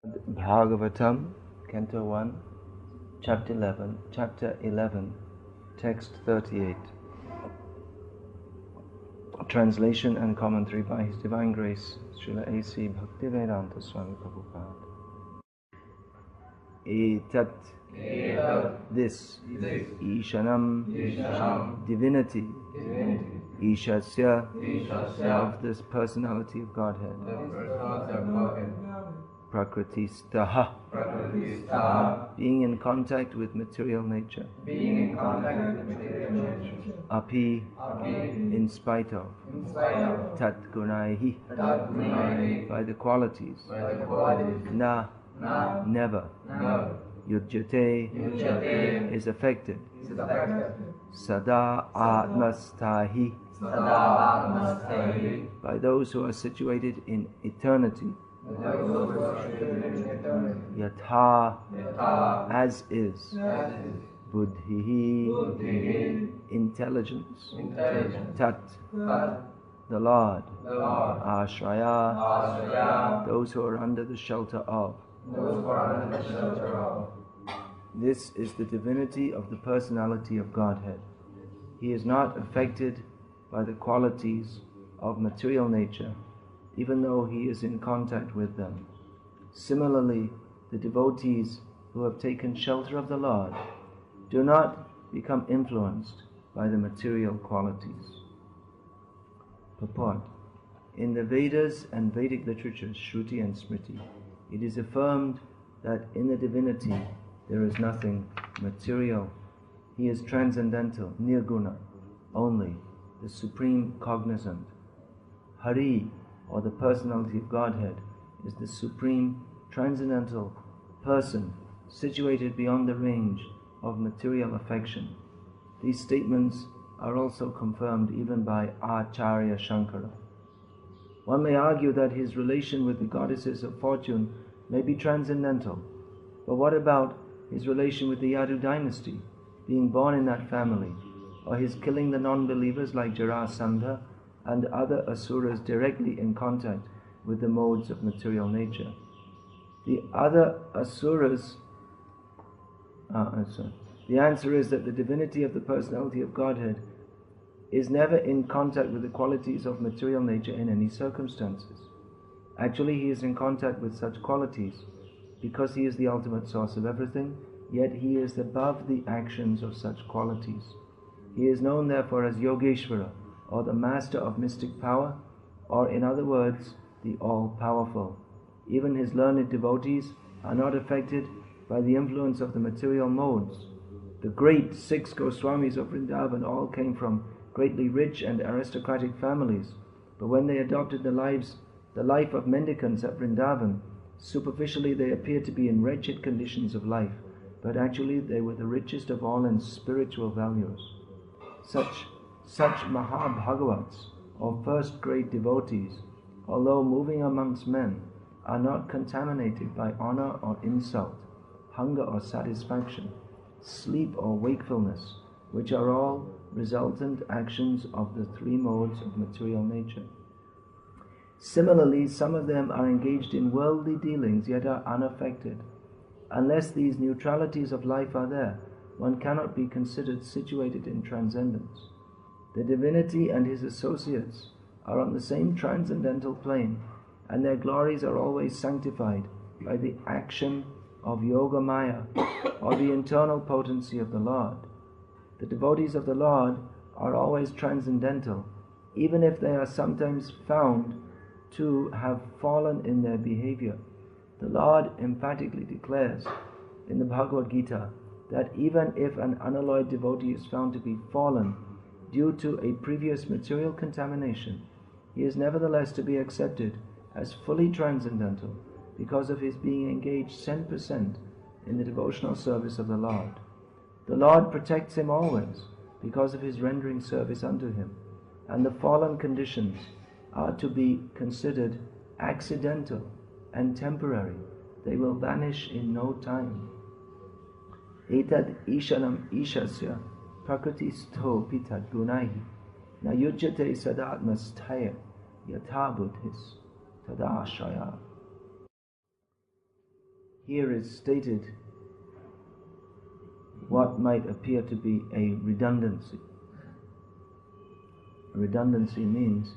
Bhagavatam, Canto 1, Chapter 11, Text 38. Translation and commentary by His Divine Grace, Srila A.C. Bhaktivedanta Swami Prabhupada. Etat, this, Ishanam, divinity, Ishasya, of this personality of Godhead. Prakritistaha, being in contact with material nature. Api, in spite of. Tat gunaihi, by the qualities. Na, never. Yujyate, is affected. Sada atmastahi, by those who are situated in eternity. Yatha, as is. Buddhihi, intelligence. Tat, the Lord. Ashraya, those who are under the shelter of. This is the divinity of the personality of Godhead. He is not affected by the qualities of material nature, even though he is in contact with them. Similarly, the devotees who have taken shelter of the Lord do not become influenced by the material qualities. Purport. In the Vedas and Vedic literatures, Shruti and Smriti, it is affirmed that in the divinity there is nothing material. He is transcendental, nirguna, only, the supreme cognizant. Hari, or the personality of Godhead, is the supreme transcendental person situated beyond the range of material affection. These statements are also confirmed even by Acharya Shankara. One may argue that his relation with the goddesses of fortune may be transcendental, but what about his relation with the Yadu dynasty, being born in that family, or his killing the non-believers like Jarasandha and other asuras directly in contact with the modes of material nature? The other asuras, the answer is that the divinity of the personality of Godhead is never in contact with the qualities of material nature in any circumstances. Actually, he is in contact with such qualities because he is the ultimate source of everything, yet he is above the actions of such qualities. He is known therefore as Yogeshvara, or the master of mystic power, or in other words, the all-powerful. Even his learned devotees are not affected by the influence of the material modes. The great 6 Goswamis of Vrindavan all came from greatly rich and aristocratic families, but when they adopted the life of mendicants at Vrindavan, superficially they appeared to be in wretched conditions of life, but actually they were the richest of all in spiritual values. Such Mahabhagavats, or first-grade devotees, although moving amongst men, are not contaminated by honor or insult, hunger or satisfaction, sleep or wakefulness, which are all resultant actions of the 3 modes of material nature. Similarly, some of them are engaged in worldly dealings yet are unaffected. Unless these neutralities of life are there, one cannot be considered situated in transcendence. The divinity and his associates are on the same transcendental plane, and their glories are always sanctified by the action of Yoga Maya, or the internal potency of the Lord. The devotees of the Lord are always transcendental, even if they are sometimes found to have fallen in their behavior. The Lord emphatically declares in the Bhagavad Gita that even if an unalloyed devotee is found to be fallen due to a previous material contamination, he is nevertheless to be accepted as fully transcendental because of his being engaged 100% in the devotional service of the Lord. The Lord protects him always because of his rendering service unto him, and the fallen conditions are to be considered accidental and temporary. They will vanish in no time. Etad ishanam ishasya prakritisto pitad gunaihi na yujyate sadatmastaya yatha buddhis tadashraya. here is stated what might appear to be a redundancy. A redundancy means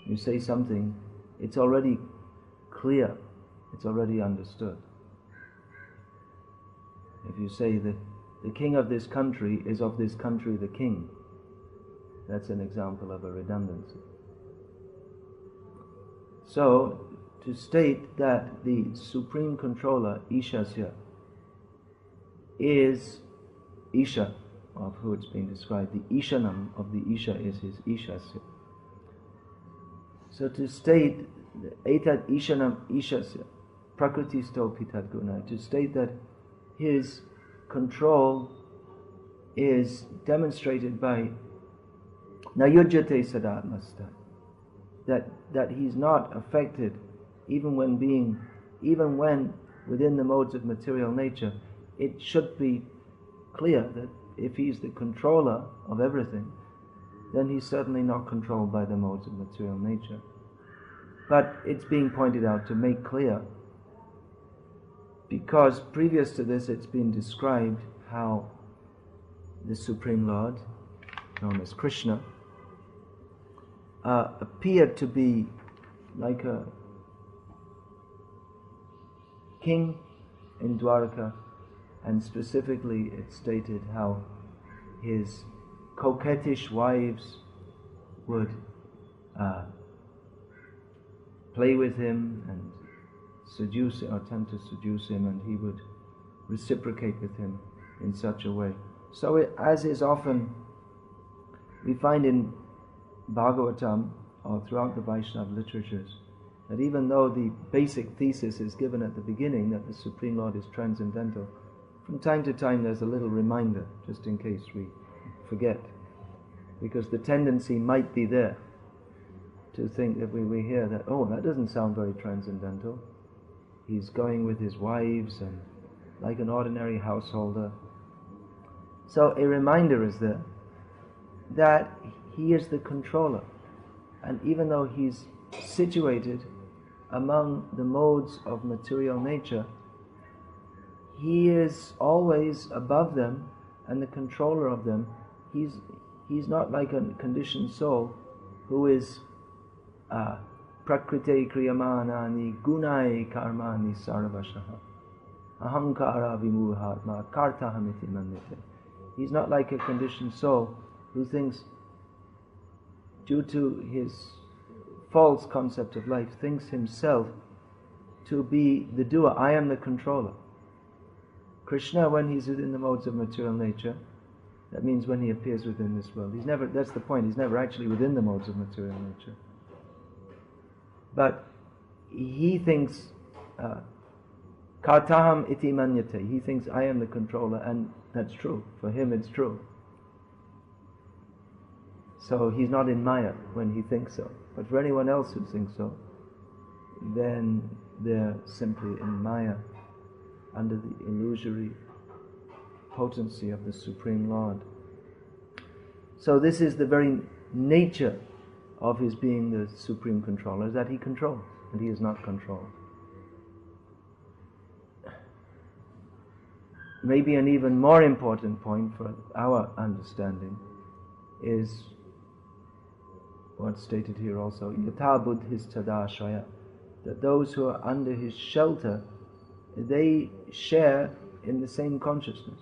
you say something, it's already clear, it's already understood. If you say that the king of this country is of this country the king, that's an example of a redundancy. So, to state that the Supreme Controller, Ishasya, is Isha, of who it's been described, the Ishanam of the Isha is his Ishasya. So to state Etat Ishanam Ishasya, Prakritisto Pitad Guna, to state that his control is demonstrated by Nayujyate Sadatmasta, that he's not affected even when within the modes of material nature. It should be clear that if he's the controller of everything, then he's certainly not controlled by the modes of material nature. But it's being pointed out to make clear, because previous to this it's been described how the Supreme Lord, known as Krishna, appeared to be like a king in Dwarka, and specifically it stated how his coquettish wives would play with him and seduce or attempt to seduce him, and he would reciprocate with him in such a way. So as is often we find in Bhagavatam or throughout the Vaishnava literatures, that even though the basic thesis is given at the beginning that the Supreme Lord is transcendental, from time to time there's a little reminder, just in case we forget, because the tendency might be there to think that we hear that, oh, that doesn't sound very transcendental. He's going with his wives and like an ordinary householder. So a reminder is there that he is the controller, and even though he's situated among the modes of material nature, he is always above them and the controller of them. He's not like a conditioned soul who is prakrite kriyamanani gunai karmani sarvashaha ahankara vimuhatma kartahamiti manite. He's not like a conditioned soul who thinks, due to his false concept of life, thinks himself to be the doer. I am the controller. Krishna, when he's within the modes of material nature, that means when he appears within this world, he's never, that's the point, he's never actually within the modes of material nature. But he thinks, kartaham iti manyate, he thinks I am the controller, and that's true. For him it's true. So he's not in Maya when he thinks so. But for anyone else who thinks so, then they're simply in Maya, under the illusory potency of the Supreme Lord. So this is the very nature of his being the Supreme Controller, is that he controls, and he is not controlled. Maybe an even more important point for our understanding is what's stated here also, yatha buddhis tadashraya, that those who are under his shelter, they share in the same consciousness.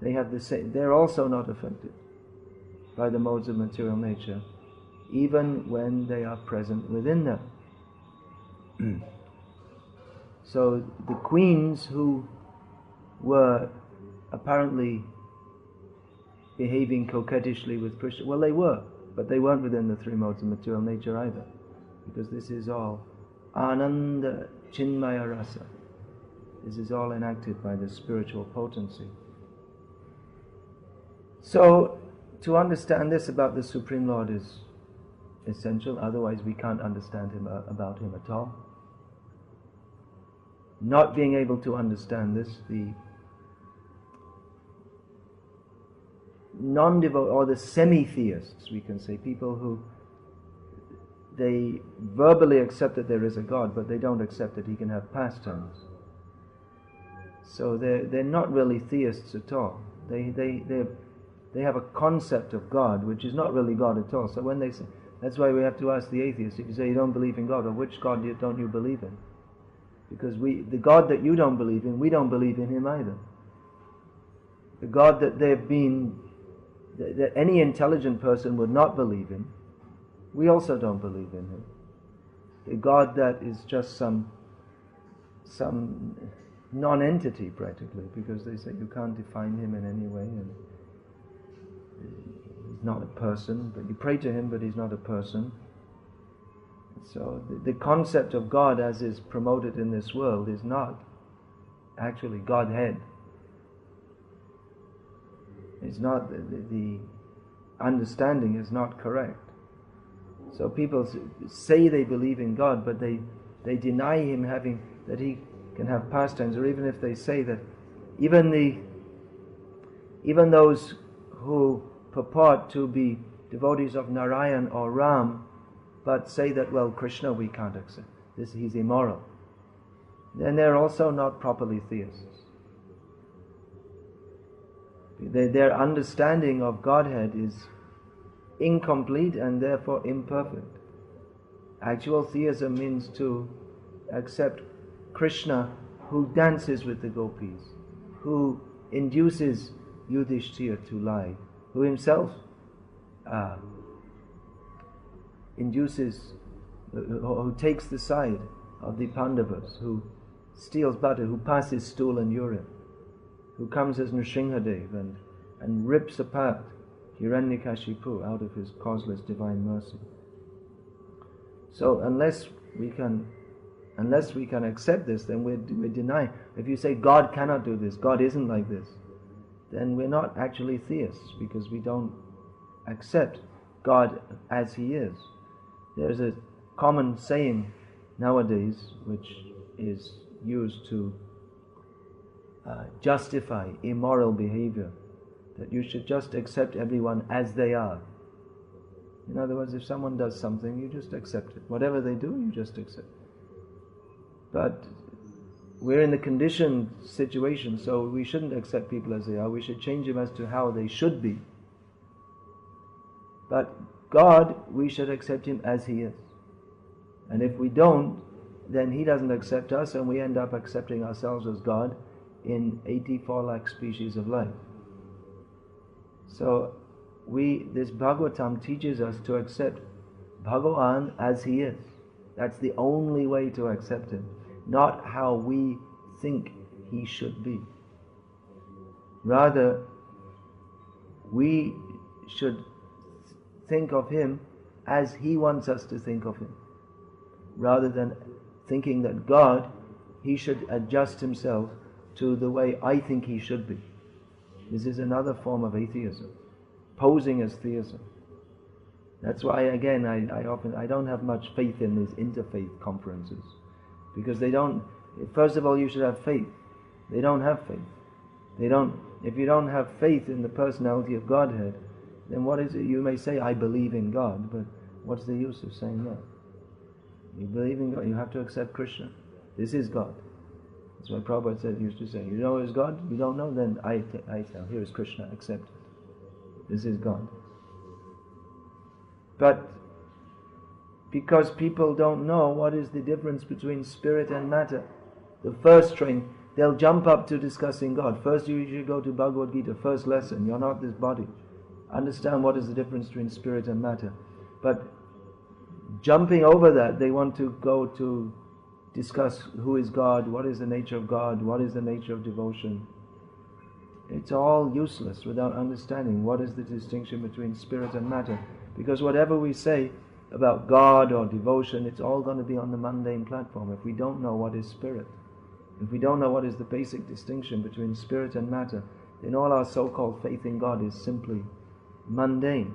They have the same, they're also not affected by the modes of material nature, even when they are present within them. So the queens who were apparently behaving coquettishly with Krishna, well, they were, but they weren't within the three modes of material nature either, because this is all Ananda Chinmaya Rasa. This is all enacted by the spiritual potency. So, to understand this about the Supreme Lord is essential, otherwise we can't understand him about him at all. Not being able to understand this, the non-devout or the semi-theists, we can say, people who they verbally accept that there is a God, but they don't accept that he can have pastimes. So they're not really theists at all. They have a concept of God which is not really God at all. So when they say, that's why we have to ask the atheist, if you say you don't believe in God, or which God don't you believe in? Because the God that you don't believe in, we don't believe in him either. The God that that any intelligent person would not believe in, we also don't believe in him. The God that is just some non-entity practically, because they say you can't define him in any way, and he's not a person, but you pray to him, but he's not a person. So the concept of God as is promoted in this world is not actually Godhead. It's not, the understanding is not correct. So people say they believe in God, but they deny him that he can have pastimes, or even if they say that even those who purport to be devotees of Narayan or Ram, but say that, well, Krishna we can't accept, he's immoral, then they're also not properly theists. Their understanding of Godhead is incomplete and therefore imperfect. Actual theism means to accept Krishna who dances with the gopis, who induces Yudhishthira to lie, who himself who takes the side of the Pandavas, who steals butter, who passes stool and urine, who comes as Nrsimhadev and rips apart Hiranyakashipu out of his causeless divine mercy. So unless we can accept this, then we deny. If you say God cannot do this, God isn't like this, then we're not actually theists, because we don't accept God as he is. There's a common saying nowadays which is used to justify immoral behavior, that you should just accept everyone as they are. In other words, if someone does something, you just accept it. Whatever they do, you just accept it. But we're in the conditioned situation, so we shouldn't accept people as they are. We should change them as to how they should be. But God, we should accept him as he is. And if we don't, then he doesn't accept us, and we end up accepting ourselves as God in 84 lakh species of life. So this Bhagavatam teaches us to accept Bhagavan as he is. That's the only way to accept him, not how we think he should be. Rather, we should think of him as he wants us to think of him, rather than thinking that God, he should adjust himself to the way I think he should be. This is another form of atheism, posing as theism. That's why, again, I don't have much faith in these interfaith conferences, because they don't. First of all, you should have faith. They don't have faith. If you don't have faith in the personality of Godhead, then what is it? You may say, I believe in God, but what's the use of saying that? You believe in God, you have to accept Krishna. This is God. That's why Prabhupada used to say, you know is God? You don't know? Then I tell, here is Krishna, accept it. This is God. But because people don't know what is the difference between spirit and matter, the first train, they'll jump up to discussing God. First you should go to Bhagavad Gita, first lesson, you're not this body. Understand what is the difference between spirit and matter. But jumping over that, they want to go to discuss who is God, what is the nature of God, what is the nature of devotion. It's all useless without understanding what is the distinction between spirit and matter. Because whatever we say about God or devotion, it's all going to be on the mundane platform. If we don't know what is spirit, if we don't know what is the basic distinction between spirit and matter, then all our so-called faith in God is simply mundane.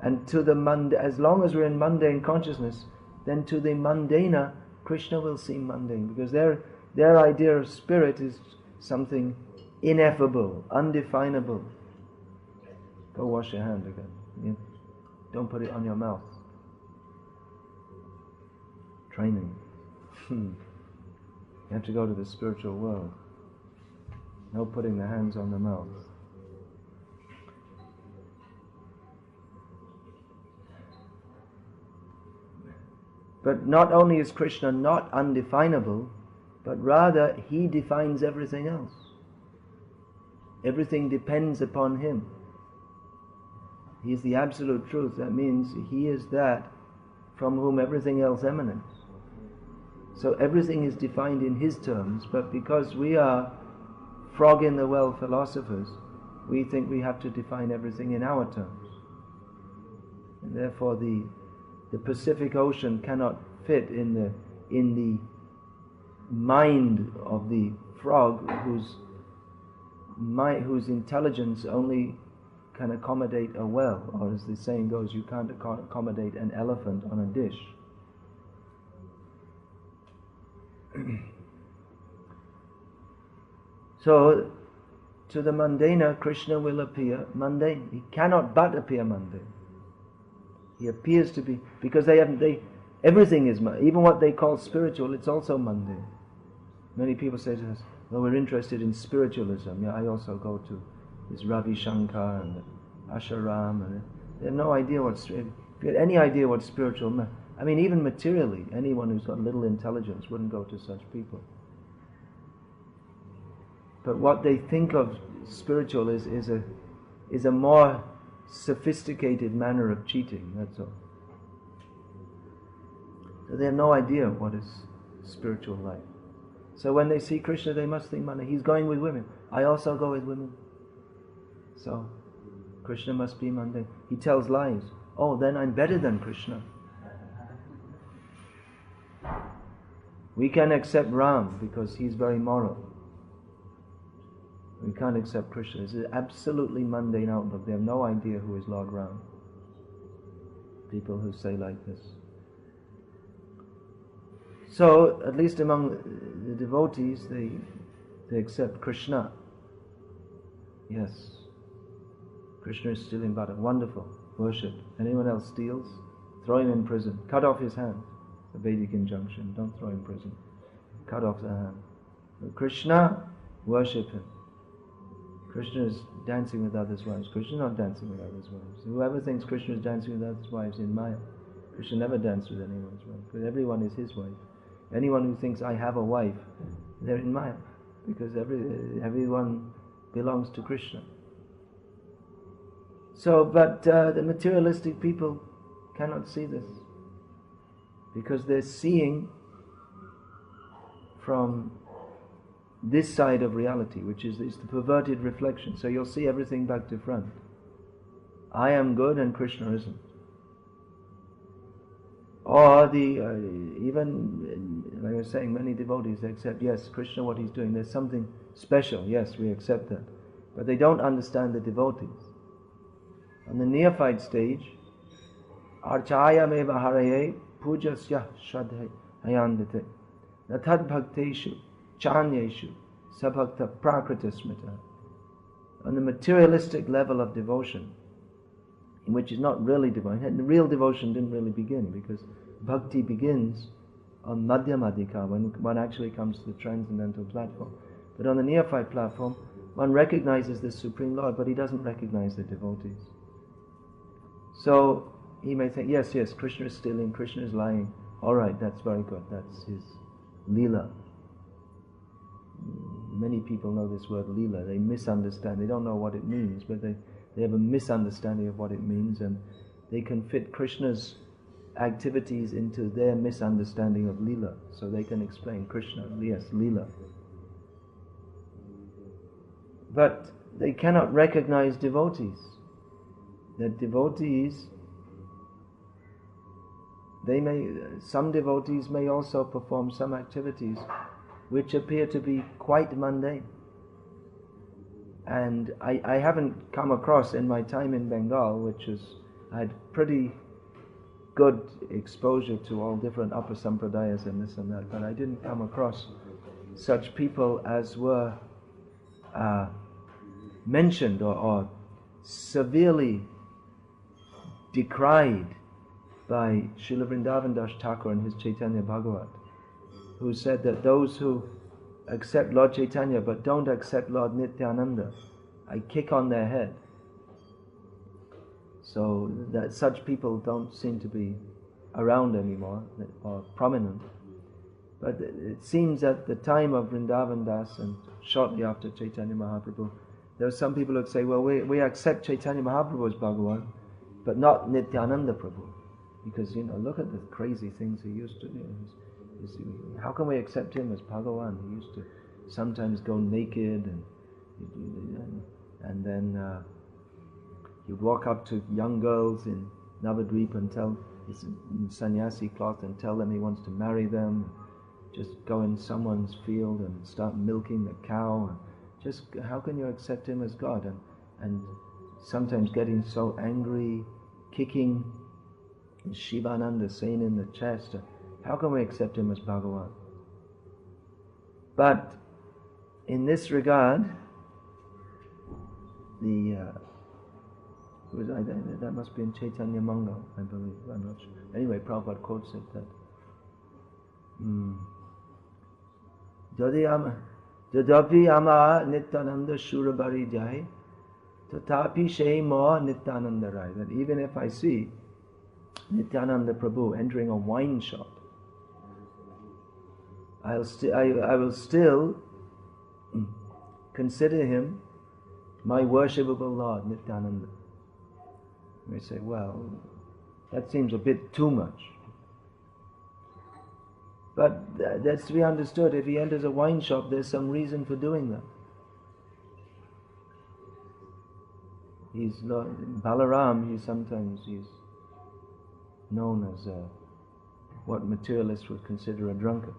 And to the as long as we're in mundane consciousness, then to the mundaner, Krishna will seem mundane, because their idea of spirit is something ineffable, undefinable. Go wash your hand again. Yeah. Don't put it on your mouth. training. You have to go to the spiritual world. No putting the hands on the mouth. But not only is Krishna not undefinable, but rather he defines everything else. Everything depends upon him. He is the absolute truth. That means he is that from whom everything else emanates. So everything is defined in his terms, but because we are frog in the well philosophers, we think we have to define everything in our terms. And therefore the Pacific Ocean cannot fit in the mind of the frog whose intelligence only can accommodate a well, or as the saying goes, you can't accommodate an elephant on a dish. So, to the mundaner, Krishna will appear mundane. He cannot but appear mundane. He appears to be, because everything is, even what they call spiritual, it's also mundane. Many people say to us, well, we're interested in spiritualism. Yeah, I also go to this Ravi Shankar and Asharam, and they have no idea if you had any idea what spiritual, I mean, even materially, anyone who's got little intelligence wouldn't go to such people. But what they think of spiritual is a more sophisticated manner of cheating, that's all. So they have no idea what is spiritual life. So when they see Krishna, they must think, man, he's going with women. I also go with women. So Krishna must be mundane. He tells lies. Oh, then I'm better than Krishna. We can accept Ram because he's very moral. We can't accept Krishna. This is absolutely mundane outlook. They have no idea who is Lord Ram. People who say like this. So, at least among the devotees, they accept Krishna. Yes. Krishna is still in bhatta. Wonderful. Worship. Anyone else steals? Throw him in prison. Cut off his hand. The Vedic injunction. Don't throw him in prison. Cut off the hand. But Krishna, worship him. Krishna is dancing with others' wives. Krishna is not dancing with others' wives. Whoever thinks Krishna is dancing with others' wives in Maya, Krishna never danced with anyone's wife, because everyone is his wife. Anyone who thinks I have a wife, they're in Maya, because everyone belongs to Krishna. So, but the materialistic people cannot see this, because they're seeing from this side of reality, which is the perverted reflection. So you'll see everything back to front. I am good and Krishna isn't. Or even, like I was saying, many devotees accept, yes, Krishna, what he's doing, there's something special, yes, we accept that. But they don't understand the devotees. On the neophyte stage, archaya meva haraye pujasya shradhe hayandite natad bhakteshu chanyeshu sabhakta prakrita smita. On the materialistic level of devotion, which is not really divine, and the real devotion didn't really begin, because bhakti begins on madhyamadika, when one actually comes to the transcendental platform. But on the neophyte platform, one recognizes the Supreme Lord, but he doesn't recognize the devotees. So he may think, yes, Krishna is stealing, Krishna is lying. All right, that's very good, that's his lila. Many people know this word lila. They misunderstand. They don't know what it means, but they have a misunderstanding of what it means, and they can fit Krishna's activities into their misunderstanding of lila. So they can explain Krishna, yes, lila. But they cannot recognize devotees. That devotees, some devotees may also perform some activities which appear to be quite mundane. And I haven't come across in my time in Bengal, I had pretty good exposure to all different upper sampradayas and this and that, but I didn't come across such people as were mentioned or severely decried by Srila Vrindavan Das Thakur in his Chaitanya Bhagavat, who said that those who accept Lord Chaitanya but don't accept Lord Nityananda, I kick on their head. So that such people don't seem to be around anymore, or prominent. But it seems at the time of Vrindavan Das and shortly after Chaitanya Mahaprabhu, there are some people who say, well, we accept Chaitanya Mahaprabhu as Bhagavan, but not Nityananda Prabhu. Because, look at the crazy things he used to do. How can we accept him as Bhagavan? He used to sometimes go naked and then he'd walk up to young girls in Navadvip and tell his sannyasi cloth and tell them he wants to marry them. Just go in someone's field and start milking the cow. And just how can you accept him as God? And sometimes getting so angry, kicking Shivananda Sen in the chest. How can we accept him as Bhagavan? But in this regard, that must be in Chaitanya Mangal, I believe. I'm not sure. Anyway, Prabhupada quotes it that Jadapi ama Nityananda Shurabari Jai Tatapi Shei Ma Nityananda Rai. That even if I see Nityananda Prabhu entering a wine shop, I will still consider him my worshipable Lord, Nityananda. We say, well, that seems a bit too much. But that's to be understood. If he enters a wine shop, there's some reason for doing that. He's Balaram. He's known as what materialists would consider a drunkard.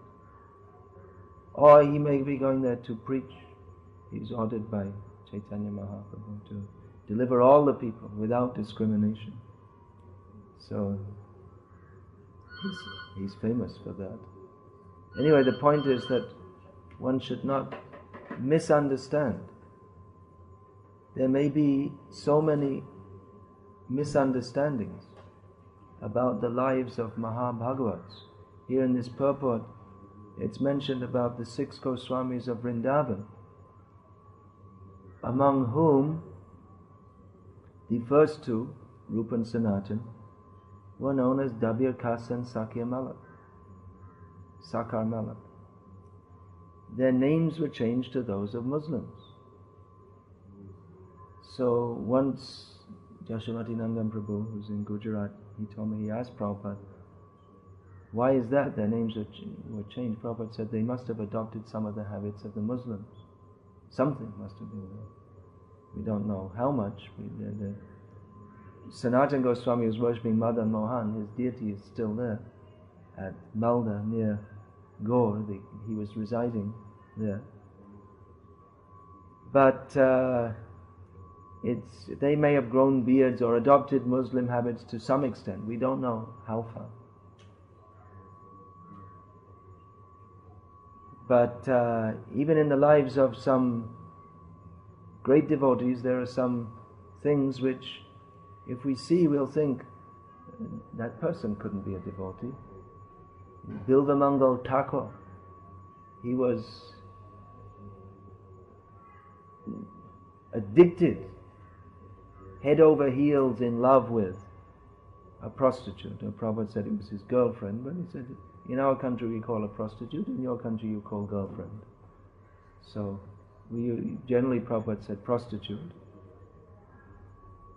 Or he may be going there to preach. He's ordered by Chaitanya Mahaprabhu to deliver all the people without discrimination. So he's famous for that. Anyway, the point is that one should not misunderstand. There may be so many misunderstandings about the lives of Mahabhagavats. Here in this purport, it's mentioned about the 6 Goswamis of Vrindavan, among whom the first 2, Rupa and Sanatan, were known as Dabir Kas and Sakar Malak. Their names were changed to those of Muslims. So once Jashamati Nandan Prabhu, who's in Gujarat, he told me, he asked Prabhupada, why is that their names were changed? Prabhupada said they must have adopted some of the habits of the Muslims. Something must have been there. We don't know how much. Sanatan Goswami was worshipping Madan Mohan. His deity is still there at Malda near Gaur. He was residing there. But they may have grown beards or adopted Muslim habits to some extent. We don't know how far. But even in the lives of some great devotees, there are some things which, if we see, we'll think, that person couldn't be a devotee. Bilvamangal Thakur, he was addicted, head over heels in love with a prostitute. And Prabhupada said it was his girlfriend, but he said, in our country we call a prostitute, in your country you call girlfriend. So generally Prabhupada said prostitute,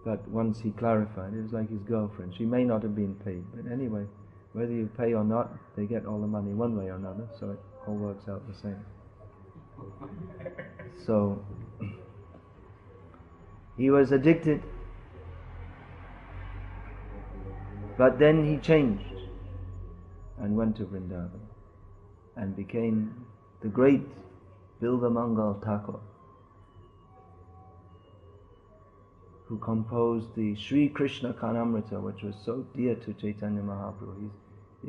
but once he clarified, it was like his girlfriend. She may not have been paid, but anyway, whether you pay or not, they get all the money one way or another, so it all works out the same. So he was addicted, but then he changed and went to Vrindavan and became the great Bilvamangal Thakur, who composed the Sri Krishna Kanamrita, which was so dear to Chaitanya Mahaprabhu.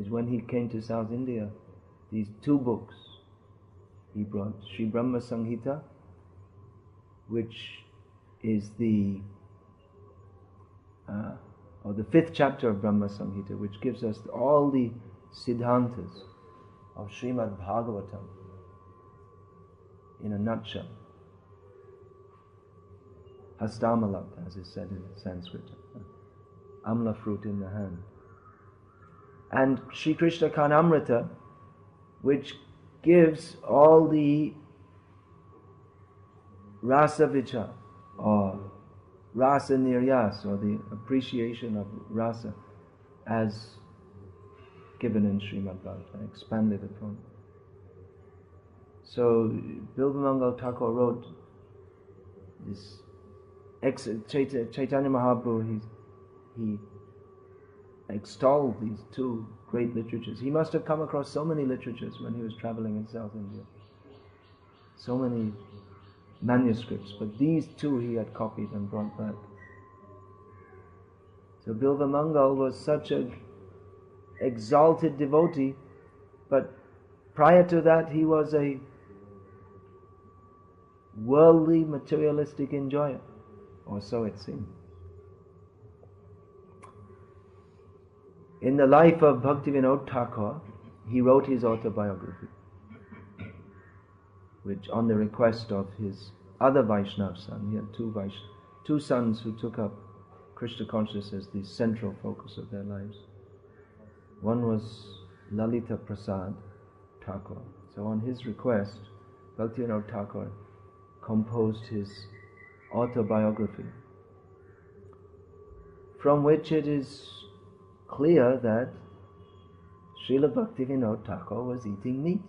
When he came to South India, these 2 books he brought, Sri Brahma Samhita, which is the or the 5th chapter of Brahma Samhita, which gives us all the siddhantas of Srimad Bhagavatam in a nutshell. Hastamalat, as is said in Sanskrit, amla fruit in the hand. And Sri Krishna Karnamrita, which gives all the rasa vichar, or rasa niryas, or the appreciation of rasa, as given in Srimad Bhagavatam, expanded upon. So Bilvamangal Thakur wrote this. Chaitanya Mahaprabhu, he extolled these two great literatures. He must have come across so many literatures when he was traveling in South India. So many manuscripts, but these two he had copied and brought back. So Bilvamangal was such an exalted devotee, but prior to that he was a worldly, materialistic enjoyer, or so it seemed. In the life of Bhaktivinoda Thakur, he wrote his autobiography, which on the request of his other Vaishnav son, he had two sons who took up Krishna consciousness as the central focus of their lives. One was Lalita Prasad Thakur. So on his request, Bhaktivinoda Thakur composed his autobiography, from which it is clear that Srila Bhaktivinoda Thakur was eating meat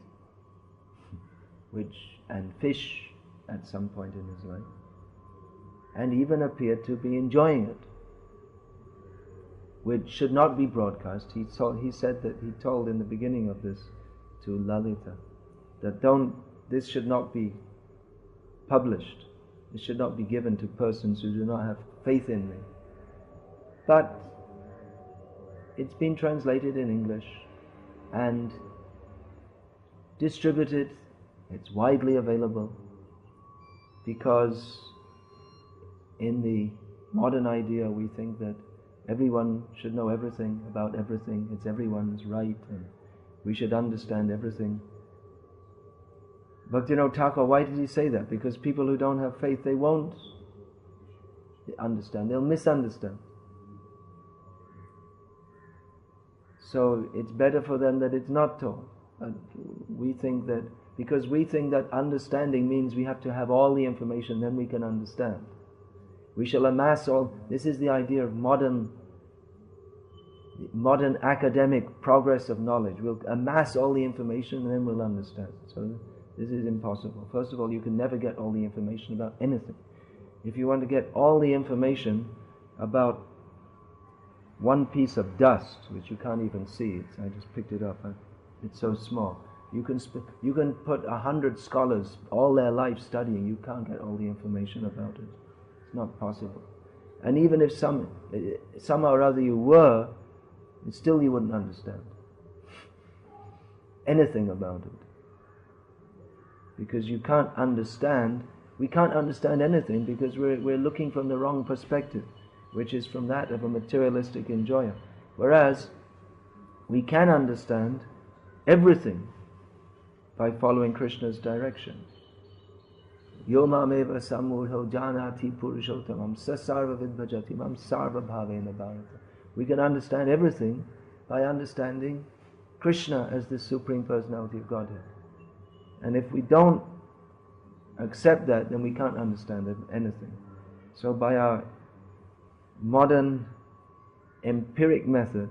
and fish at some point in his life, and even appeared to be enjoying it, which should not be broadcast. He said that he told in the beginning of this to Lalita that this should not be published. It should not be given to persons who do not have faith in me. But it's been translated in English and distributed. It's widely available, because in the modern idea we think that everyone should know everything about everything. It's everyone's right and we should understand everything. Bhaktivinoda Thakur, why did he say that? Because people who don't have faith, they won't understand. They'll misunderstand. So it's better for them that it's not told. We think that, because we think that understanding means we have to have all the information, then we can understand. We shall amass all. This is the idea of modern academic progress of knowledge. We'll amass all the information and then we'll understand. So this is impossible. First of all, you can never get all the information about anything. If you want to get all the information about one piece of dust, which you can't even see, I just picked it up, it's so small. You can put 100 scholars all their life studying, you can't get all the information about it. It's not possible. And even if somehow or other you were, still you wouldn't understand anything about it. Because you can't understand, we can't understand anything because we're looking from the wrong perspective, which is from that of a materialistic enjoyer. Whereas we can understand everything by following Krishna's direction. Yo mameva samudho janati purushottamam sasarva vidbhajati mam sarva bhavena bharata. We can understand everything by understanding Krishna as the Supreme Personality of Godhead. And if we don't accept that, then we can't understand anything. So by our modern empiric method,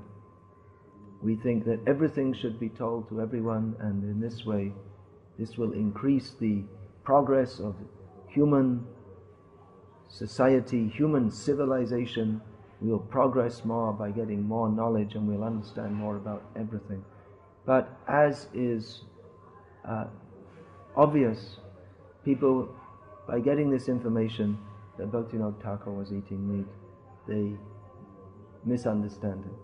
we think that everything should be told to everyone, and in this way, this will increase the progress of human society, human civilization. We will progress more by getting more knowledge and we'll understand more about everything. But as is obvious, people, by getting this information that Bhaktivinoda Thakur was eating meat, they misunderstand it,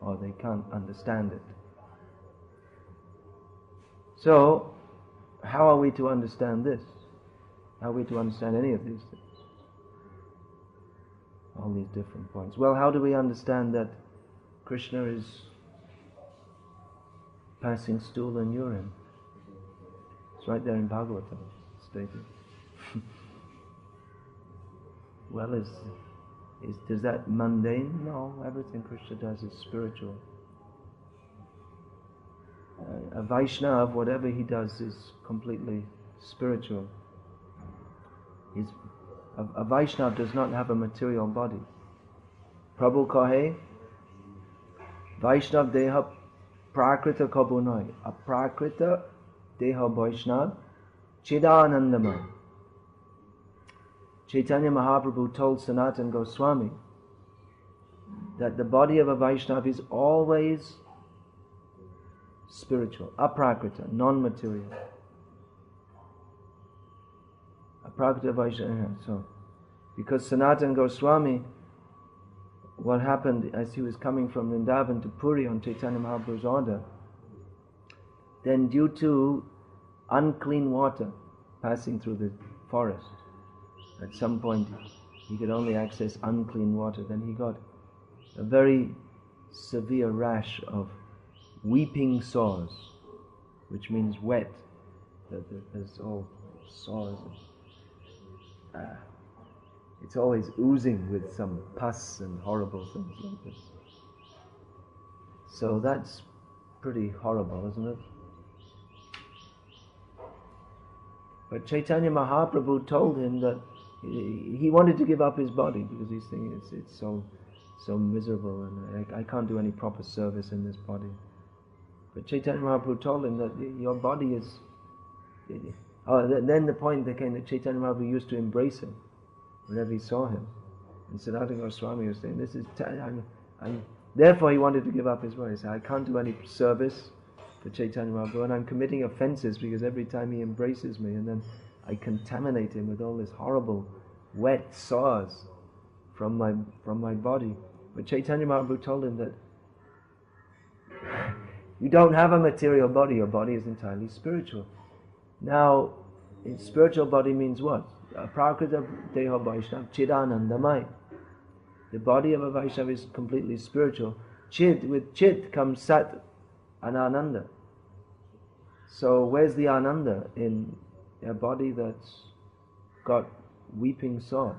or they can't understand it. So, how are we to understand this? How are we to understand any of these things? all these different points. Well, how do we understand that Krishna is passing stool and urine? It's right there in Bhagavatam stated. Well, is that mundane? No, everything Krishna does is spiritual. A Vaishnava, whatever he does is completely spiritual. A Vaishnava does not have a material body. Prabhu kahe, Vaishnav deha prakrita kabunai. A prakrita deha Vaishnav chidanandamai. Chaitanya Mahaprabhu told Sanatana Goswami that the body of a Vaishnava is always spiritual, aprakrita, non-material. Aprakrita Vaishnava. So, because Sanatana Goswami, what happened as he was coming from Vrindavan to Puri on Chaitanya Mahaprabhu's order, then due to unclean water passing through the forest, at some point he could only access unclean water, then he got a very severe rash of weeping sores, which means wet. There's all sores. It's always oozing with some pus and horrible things like this. So that's pretty horrible, isn't it? But Chaitanya Mahaprabhu told him that he wanted to give up his body because he's thinking it's so miserable and I can't do any proper service in this body. But Chaitanya Mahaprabhu told him that your body is... then the point that came that Chaitanya Mahaprabhu used to embrace him whenever he saw him. And Sanatana Goswami was saying, therefore he wanted to give up his body. He said, I can't do any service for Chaitanya Mahaprabhu and I'm committing offenses because every time he embraces me and then I contaminate him with all this horrible wet sores from my body. But Chaitanya Mahaprabhu told him that you don't have a material body, your body is entirely spiritual. Now, spiritual body means what? Prakrita Deha Vaishnava Chidanandamai. The body of a Vaishnava is completely spiritual. Chid, with Chit comes Sat and Ananda. So where's the Ananda in a body that's got weeping sores?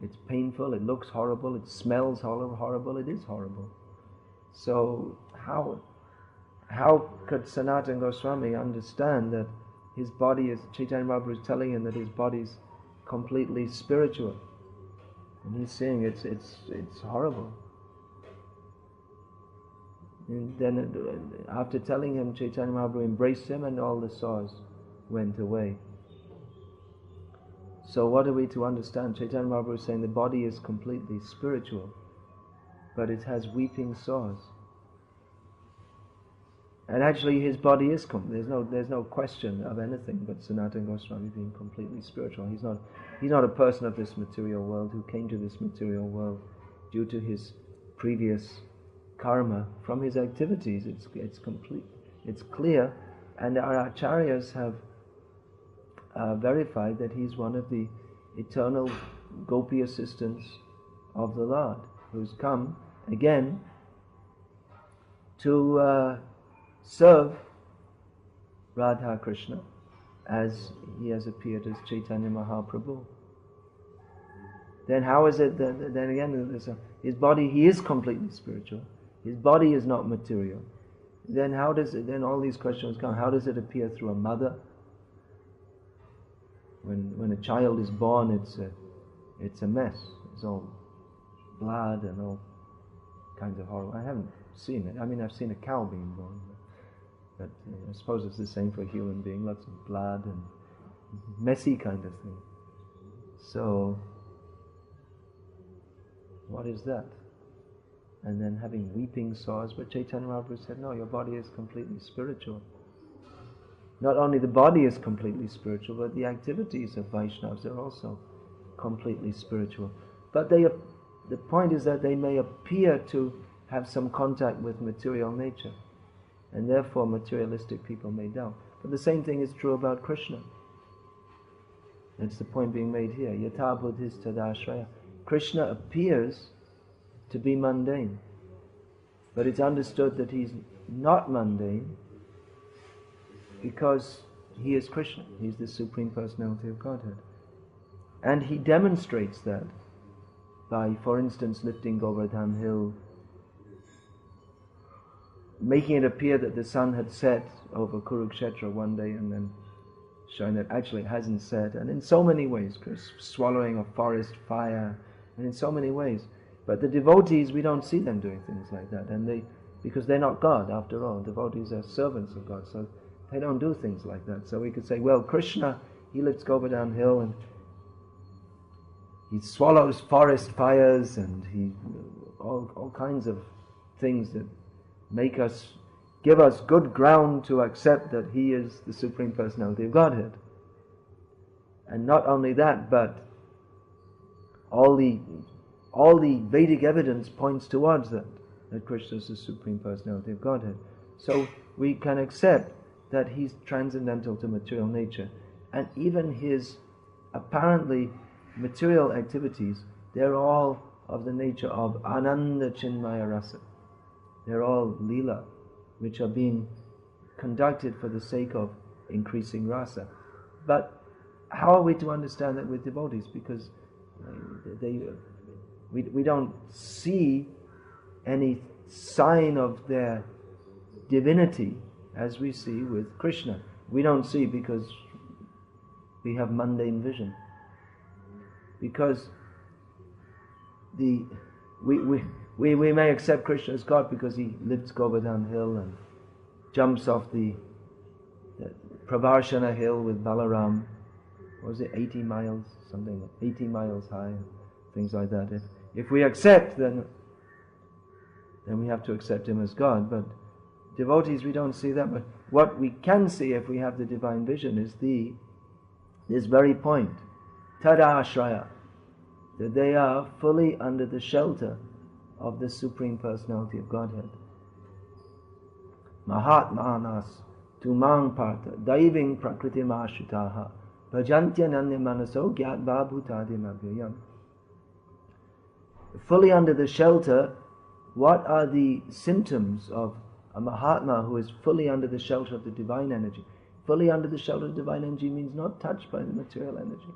It's painful, it looks horrible, it smells horrible, it is horrible. So how could Sanatana Goswami understand that his body is, Chaitanya Mahaprabhu is telling him that his body is completely spiritual? And he's saying it's horrible. And then after telling him, Chaitanya Mahaprabhu embraced him and all the sores went away. So what are we to understand? Chaitanya Mahaprabhu is saying the body is completely spiritual, but it has weeping sores. And actually his body is, there's no question of anything but Sanatana Goswami being completely spiritual. He's not a person of this material world who came to this material world due to his previous karma from his activities. It's complete, it's clear, and our acharyas have verified that he's one of the eternal gopi assistants of the Lord, who's come again to serve Radha Krishna as he has appeared as Chaitanya Mahaprabhu. Then how is it that, then again, his body, he is completely spiritual. His body is not material. Then how does it, then all these questions come, how does it appear through a mother? When a child is born, it's a mess. It's all blood and all kinds of horror. I haven't seen it. I mean, I've seen a cow being born, but I suppose it's the same for a human being. Lots of blood and messy kind of thing. So, what is that? And then having weeping sores, but Chaitanya Mahaprabhu said, no, your body is completely spiritual. Not only the body is completely spiritual, but the activities of Vaishnavas are also completely spiritual. But the point is that they may appear to have some contact with material nature, and therefore materialistic people may doubt. But the same thing is true about Krishna. That's the point being made here. Yatha buddhis tadashraya. Krishna appears to be mundane, but it's understood that he's not mundane because he is Krishna. He's the Supreme Personality of Godhead. And he demonstrates that by, for instance, lifting Govardhan Hill, making it appear that the sun had set over Kurukshetra one day and then showing that actually it hasn't set, and in so many ways, swallowing a forest fire, and in so many ways. But the devotees, we don't see them doing things like that, and because they're not God after all. Devotees are servants of God, so they don't do things like that. So we could say, well, Krishna, he lifts Govardhan Hill and he swallows forest fires and he all kinds of things that give us good ground to accept that he is the Supreme Personality of Godhead. And not only that, but all the Vedic evidence points towards that Krishna is the Supreme Personality of Godhead. So we can accept that he's transcendental to material nature, and even his apparently material activities, they're all of the nature of Ananda Chinmaya Rasa. They're all lila, which are being conducted for the sake of increasing rasa. But how are we to understand that with devotees? Because we don't see any sign of their divinity as we see with Krishna. We don't see because we have mundane vision. Because we may accept Krishna as God because he lifts Govardhan Hill and jumps off the Pravarshana Hill with Balaram. What was it, 80 miles? Something like 80 miles high, things like that. If we accept, then we have to accept him as God. But devotees, we don't see that. But what we can see if we have the divine vision is this very point, Tada Ashraya, that they are fully under the shelter of the Supreme Personality of Godhead. Mahatmanas tumang partha daiving prakritim ashutaha bhajantyananya manaso gyatva bhutadim abhyayam. Fully under the shelter, what are the symptoms of a Mahatma who is fully under the shelter of the divine energy? Fully under the shelter of the divine energy means not touched by the material energy.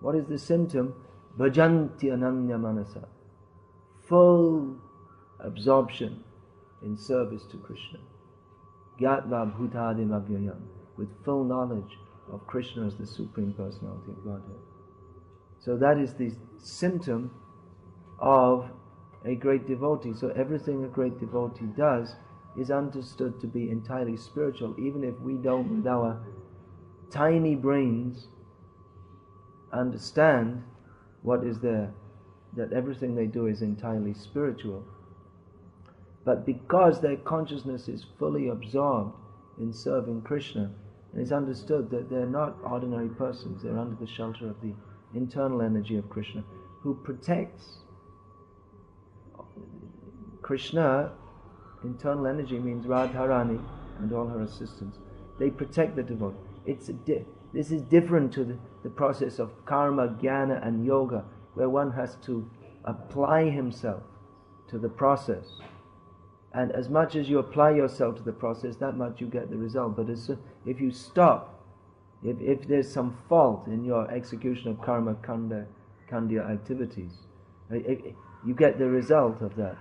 What is the symptom? Bhajantyananya manasa. Full absorption in service to Krishna. Gyatva bhutadim abhyayam. With full knowledge of Krishna as the Supreme Personality of Godhead. So that is the symptom of a great devotee. So everything a great devotee does is understood to be entirely spiritual, even if we don't, with our tiny brains, understand what is there, that everything they do is entirely spiritual. But because their consciousness is fully absorbed in serving Krishna, and it's understood that they're not ordinary persons, they're under the shelter of the internal energy of Krishna, who protects. Krishna, internal energy means Radharani and all her assistants. They protect the devotee. This is different to the process of karma, jnana and yoga, where one has to apply himself to the process. And as much as you apply yourself to the process, that much you get the result. But if you stop, if there's some fault in your execution of karma, kandya activities, you get the result of that.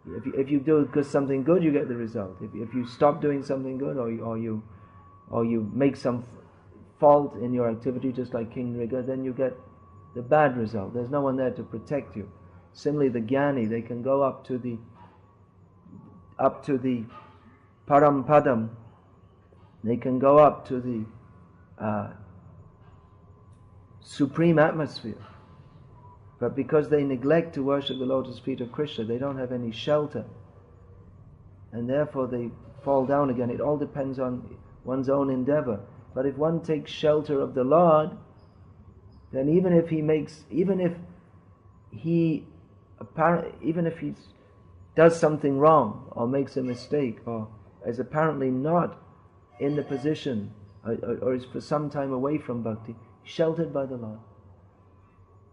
If you do something good, you get the result. If you stop doing something good, or you make some fault in your activity, just like King Nriga, then you get the bad result. There's no one there to protect you. Similarly, the jnani, they can go up to the Parampadam, they can go up to the supreme atmosphere. But because they neglect to worship the lotus feet of Krishna, they don't have any shelter. And therefore they fall down again. It all depends on one's own endeavor. But if one takes shelter of the Lord, then even if he does something wrong or makes a mistake or is apparently not in the position or is for some time away from bhakti, sheltered by the Lord,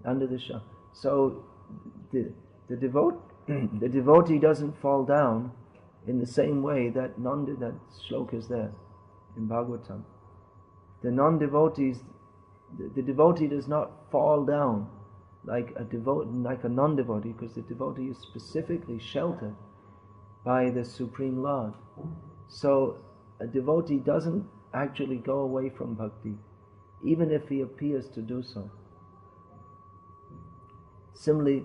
under the shelter. So the devotee doesn't fall down in the same way that that shloka is there in Bhagavatam. The non-devotees, the devotee does not fall down like a non-devotee, because the devotee is specifically sheltered by the Supreme Lord. So a devotee doesn't actually go away from bhakti, even if he appears to do so. Similarly,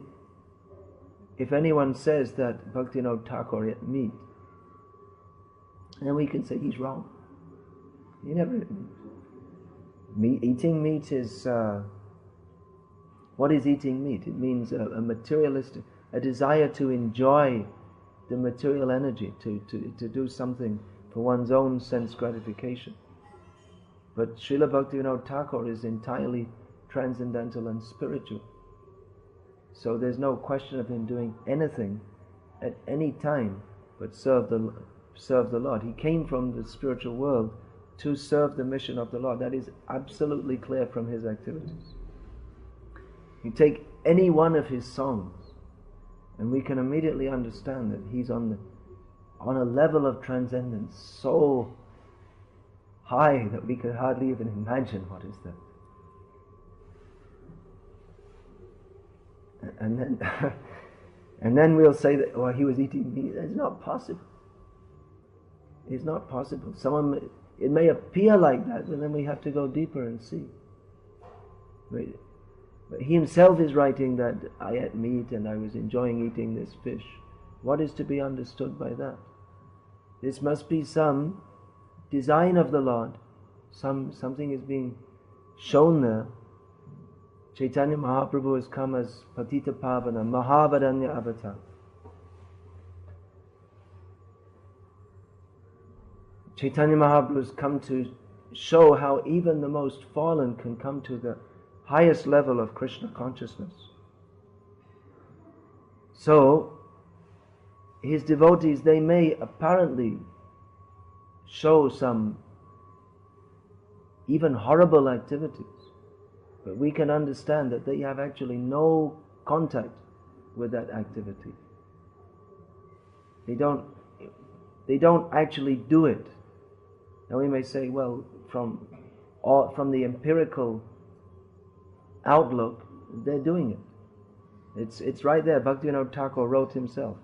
if anyone says that Bhaktivinoda Thakura ate meat, then we can say he's wrong. He never ate meat. Eating meat is... what is eating meat? It means a materialistic, a desire to enjoy the material energy, to do something for one's own sense gratification. But Srila Bhaktivinoda Thakur is entirely transcendental and spiritual. So there's no question of him doing anything at any time but serve the Lord. He came from the spiritual world to serve the mission of the Lord. That is absolutely clear from his activities. You take any one of his songs, and we can immediately understand that he's on a level of transcendence so high that we could hardly even imagine what is that. And then we'll say that, well, he was eating meat. It's not possible. It's not possible. It may appear like that, but then we have to go deeper and see. But he himself is writing that I ate meat and I was enjoying eating this fish. What is to be understood by that? This must be some design of the Lord. Something is being shown there. Chaitanya Mahaprabhu has come as Patita Pavana, Mahavadanya Avatar. Chaitanya Mahaprabhu has come to show how even the most fallen can come to the highest level of Krishna consciousness. So, his devotees, they may apparently show some even horrible activities, but we can understand that they have actually no contact with that activity. They don't actually do it. Now we may say, well, from the empirical outlook, they're doing it. It's right there. Bhaktivinoda Thakur wrote himself.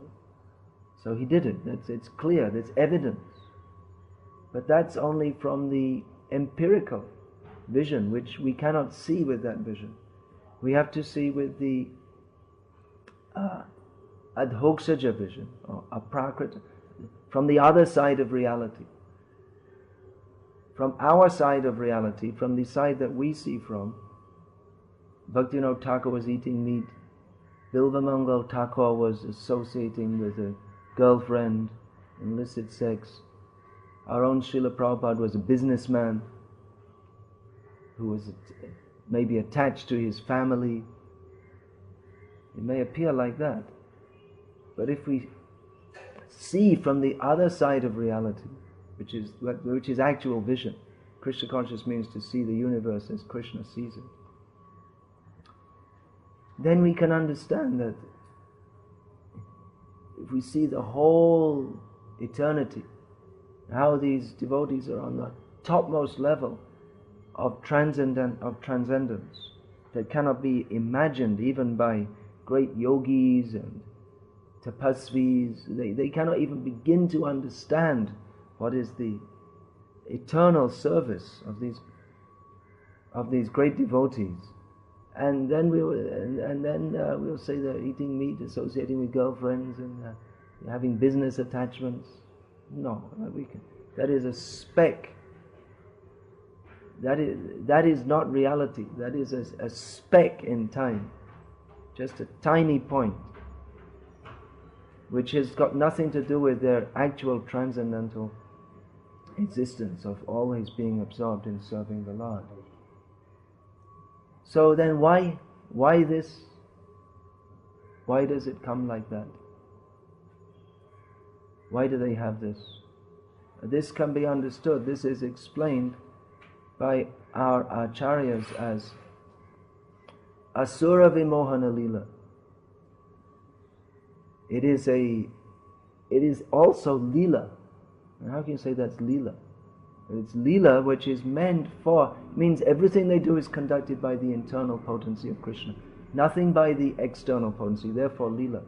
So he did it. It's clear. There's evidence. But that's only from the empirical vision, which we cannot see with that vision. We have to see with the adhoksaja vision, or aprakrita, from the other side of reality. From our side of reality, from the side that we see from, Bhaktivinoda Thakur was eating meat. Bilvamangal Thakur was associating with a girlfriend, illicit sex. Our own Srila Prabhupada was a businessman who was maybe attached to his family. It may appear like that. But if we see from the other side of reality, which is actual vision, Krishna consciousness means to see the universe as Krishna sees it, then we can understand that if we see the whole eternity, how these devotees are on the topmost level of transcendence that cannot be imagined even by great yogis and tapasvis. They cannot even begin to understand what is the eternal service of these great devotees. And then we'll say they're eating meat, associating with girlfriends, and having business attachments. No, that is a speck. That is not reality. That is a speck in time, just a tiny point, which has got nothing to do with their actual transcendental existence of always being absorbed in serving the Lord. So then why this? Why does it come like that? Why do they have this? This can be understood. This is explained by our acharyas as Asura Vimohana Lila. It is also Lila. And how can you say that's Lila? It's Lila, which is meant for, means everything they do is conducted by the internal potency of Krishna. Nothing by the external potency, therefore Lila.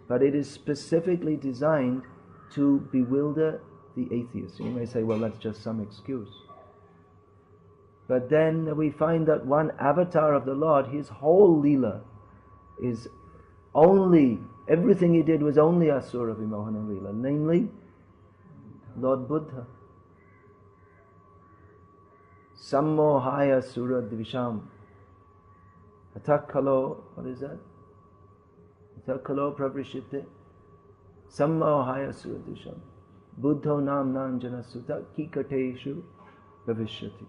But it is specifically designed to bewilder the atheist. You may say, well, that's just some excuse. But then we find that one avatar of the Lord, his whole Leela is only, everything he did was only Asura Vimohana Leela, namely Lord Buddha. Sammohaya Sura Dvisham. Atakalo, what is that? Atakalo Pravrishite. Sammohaya Sura Dvisham. Buddho nam nanjana sutta kikateshu bhavishyati.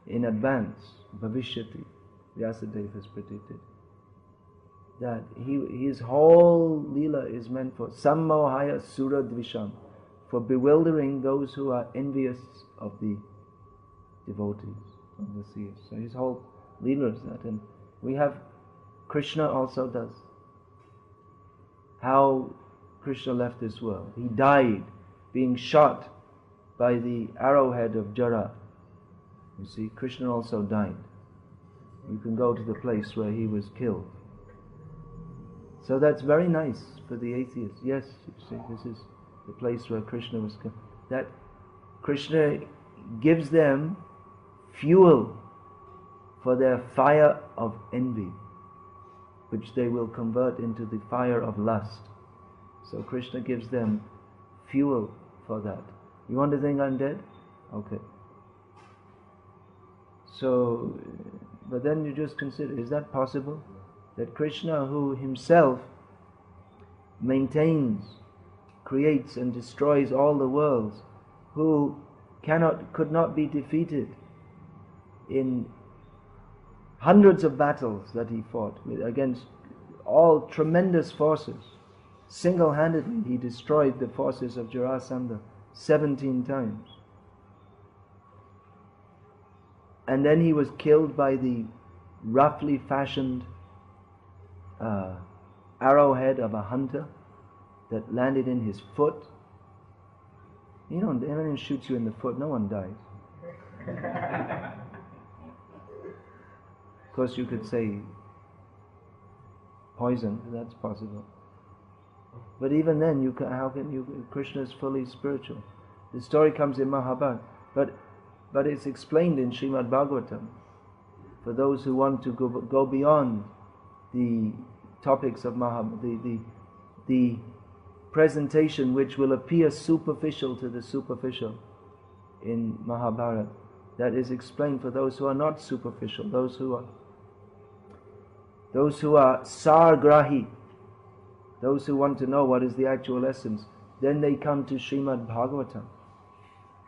In advance, bhavishyati, Vyasadeva has predicted that his whole lila is meant for sammohaya sura dvisham, for bewildering those who are envious of the devotees, of the seers. So his whole lila is that. And we have, Krishna also does. How Krishna left this world. He died being shot by the arrowhead of Jara. You see, Krishna also died. You can go to the place where he was killed. So that's very nice for the atheists. Yes, you see, this is the place where Krishna was killed. That Krishna gives them fuel for their fire of envy, which they will convert into the fire of lust. So Krishna gives them fuel for that. You want to think I'm dead? Okay. So, but then you just consider, is that possible? That Krishna, who himself maintains, creates and destroys all the worlds, who could not be defeated in hundreds of battles that he fought against all tremendous forces. Single-handedly he destroyed the forces of Jarasandha 17 times. And then he was killed by the roughly fashioned arrowhead of a hunter that landed in his foot. You know, if anyone shoots you in the foot, no one dies. Of course you could say poison, that's possible. But even then, how can you? Krishna is fully spiritual. The story comes in Mahabharata, but it's explained in Srimad Bhagavatam for those who want to go beyond the topics of Mahabharata, the presentation which will appear superficial to the superficial in Mahabharata. That is explained for those who are not superficial, those who are sargrahi, those who want to know what is the actual essence. Then they come to Srimad Bhagavatam,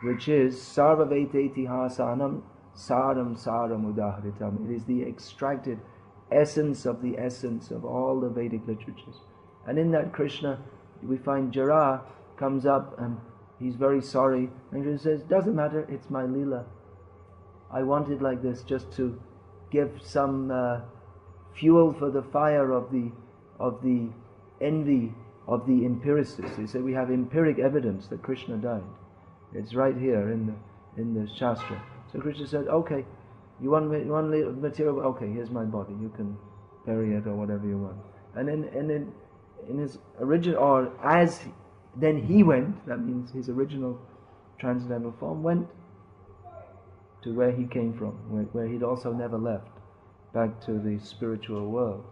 which is sarvaveta itihasanam saram saram udahritam. It is the extracted essence of the essence of all the Vedic literatures. And in that, Krishna, we find Jara comes up and he's very sorry, and he says, doesn't matter, it's my Leela. I wanted like this just to give some fuel for the fire of the envy of the empiricists. They say we have empiric evidence that Krishna died. It's right here in the Shastra. So Krishna said, okay, you want material? Okay, here's my body. You can bury it or whatever you want. And in his original, or as then he went, that means his original transcendental form went to where he came from, where he'd also never left, back to the spiritual world.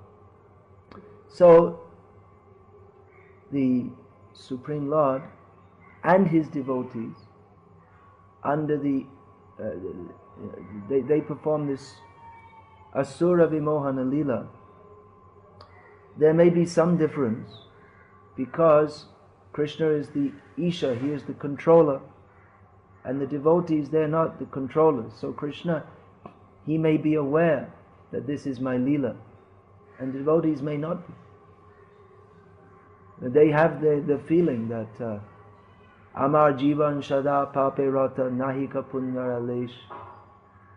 So the Supreme Lord and his devotees, under they perform this Asura Vimohana Lila. There may be some difference because Krishna is the Isha, he is the controller, and the devotees, they're not the controllers. So Krishna, he may be aware that this is my Leela, and the devotees may not be. They have the feeling that Amar Jivan Shada Pape Rata Nahika Punyara Lesh.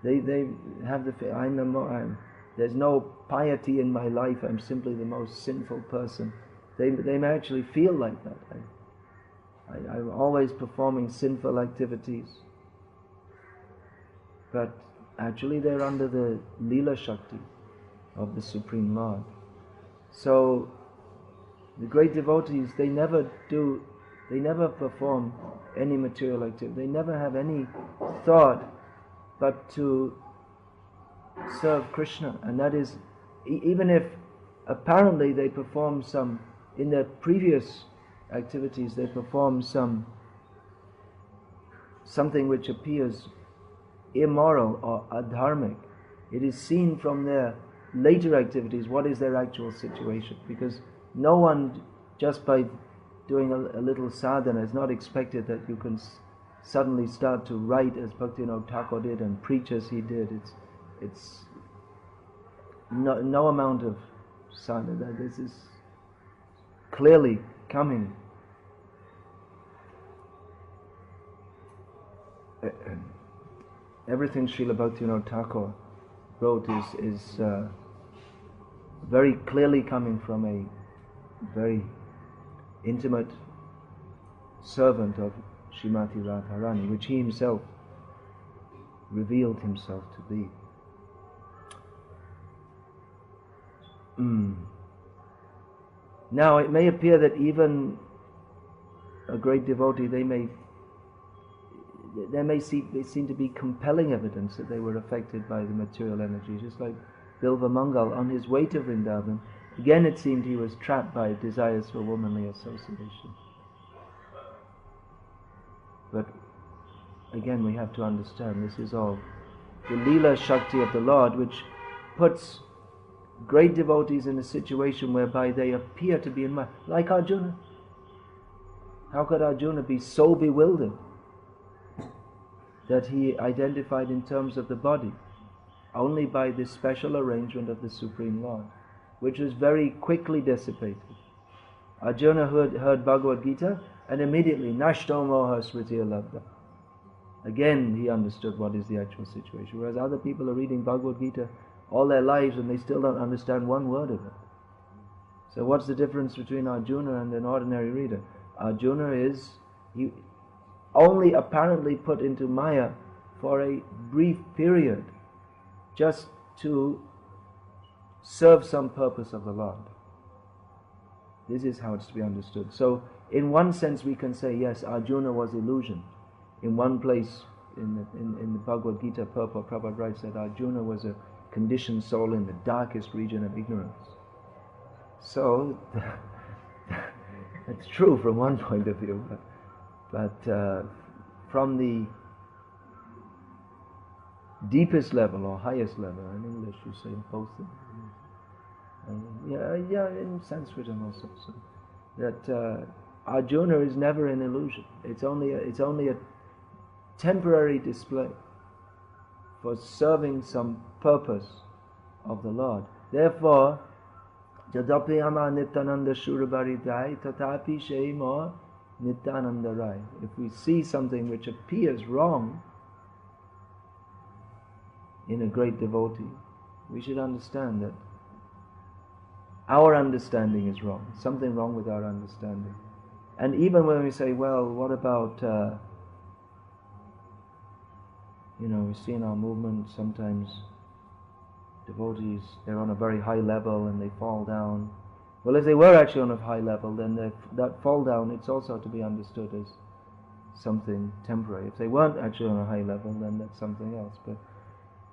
They have the feeling, there's no piety in my life, I'm simply the most sinful person. They may actually feel like that. I'm always performing sinful activities. But actually they're under the Leela Shakti of the Supreme Lord. So the great devotees, they never perform any material activity. They never have any thought but to serve Krishna. And that is, even if apparently they perform some, in their previous activities they perform something which appears immoral or adharmic, it is seen from their later activities what is their actual situation. Because no one, just by doing a little sadhana, is not expected that you can suddenly start to write as Bhaktivinoda Thakura did and preach as he did. It's no amount of sadhana. This is clearly coming. Everything Srila Bhaktivinoda Thakura wrote is very clearly coming from a very intimate servant of Srimati Radharani, which he himself revealed himself to be. Now it may appear that even a great devotee, they seem to be compelling evidence that they were affected by the material energy, just like Bilva Mangal on his way to Vrindavan. Again it seemed he was trapped by desires for womanly association. But again we have to understand this is all the Leela Shakti of the Lord, which puts great devotees in a situation whereby they appear to be in mind. Like Arjuna. How could Arjuna be so bewildered that he identified in terms of the body? Only by this special arrangement of the Supreme Lord, which was very quickly dissipated. Arjuna heard Bhagavad Gita and immediately Nashto Moha Smritiya Labdha. Again he understood what is the actual situation, whereas other people are reading Bhagavad Gita all their lives and they still don't understand one word of it. So what's the difference between Arjuna and an ordinary reader? Arjuna is only apparently put into Maya for a brief period, just to serve some purpose of the Lord. This is how it's to be understood. So in one sense we can say, yes, Arjuna was illusion. In one place in the Bhagavad Gita, Prabhupada writes that Arjuna was a conditioned soul in the darkest region of ignorance. So it's true from one point of view, but from the deepest level or highest level, in English you say both, in Sanskrit also, so that Arjuna is never an illusion. It's only a temporary display for serving some purpose of the Lord. Therefore, Jadapi ama Nityananda Shurabharidai tatapi shema Nityananda Rai. If we see something which appears wrong in a great devotee, we should understand that our understanding is wrong. Something wrong with our understanding. And even when we say, well, what about we see in our movement sometimes devotees, they're on a very high level and they fall down. Well, if they were actually on a high level, then that fall down, it's also to be understood as something temporary. If they weren't actually on a high level, then that's something else.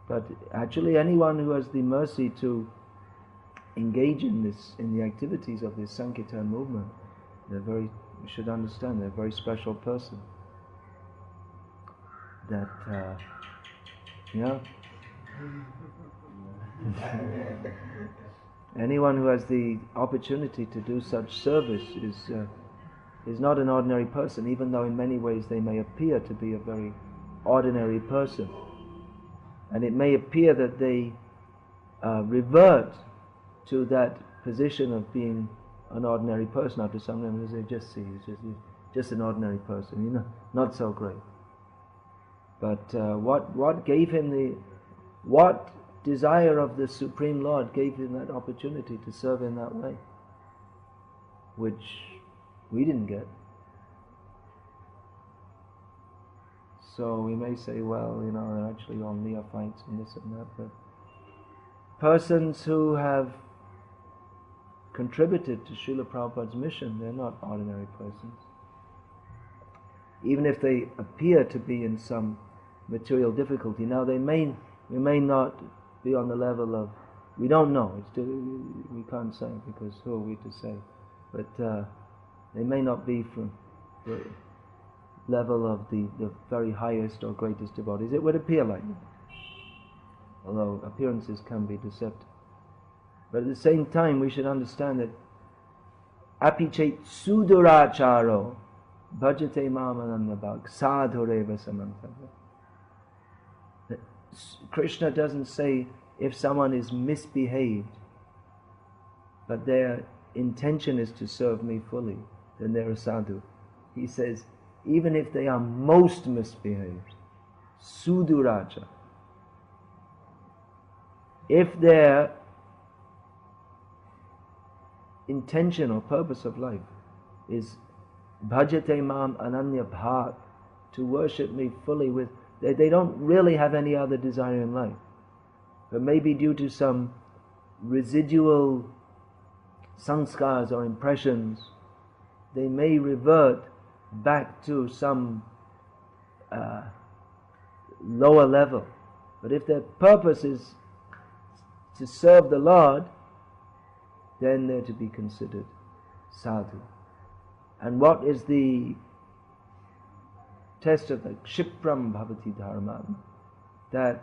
But actually anyone who has the mercy to engage in the activities of this Sankirtan movement, we should understand they're a very special person. That anyone who has the opportunity to do such service is not an ordinary person, even though in many ways they may appear to be a very ordinary person. And it may appear that they revert to that position of being an ordinary person after some time, because they just see he's just an ordinary person, not so great. But what gave him what desire of the Supreme Lord gave him that opportunity to serve in that way, which we didn't get. So we may say, well, they're actually all neophytes and this and that, but persons who have contributed to Srila Prabhupada's mission, they're not ordinary persons. Even if they appear to be in some material difficulty. Now we may not be on the level of, we don't know, we can't say, because who are we to say, but they may not be from the level of the very highest or greatest devotees. It would appear like that, although appearances can be deceptive. But at the same time, we should understand that apichet suduracharo bhajate mamanandabhag sadhureva samantava. Krishna doesn't say if someone is misbehaved, but their intention is to serve me fully, then they're a sadhu. He says, even if they are most misbehaved, suduracha, if their intention or purpose of life is bhajate mam ananya bhak, to worship me fully with, they don't really have any other desire in life, but maybe due to some residual sanskars or impressions, they may revert back to some lower level. But if their purpose is to serve the Lord, then they're to be considered sadhu. And what is the test of the Kshipram Bhavati Dharma? That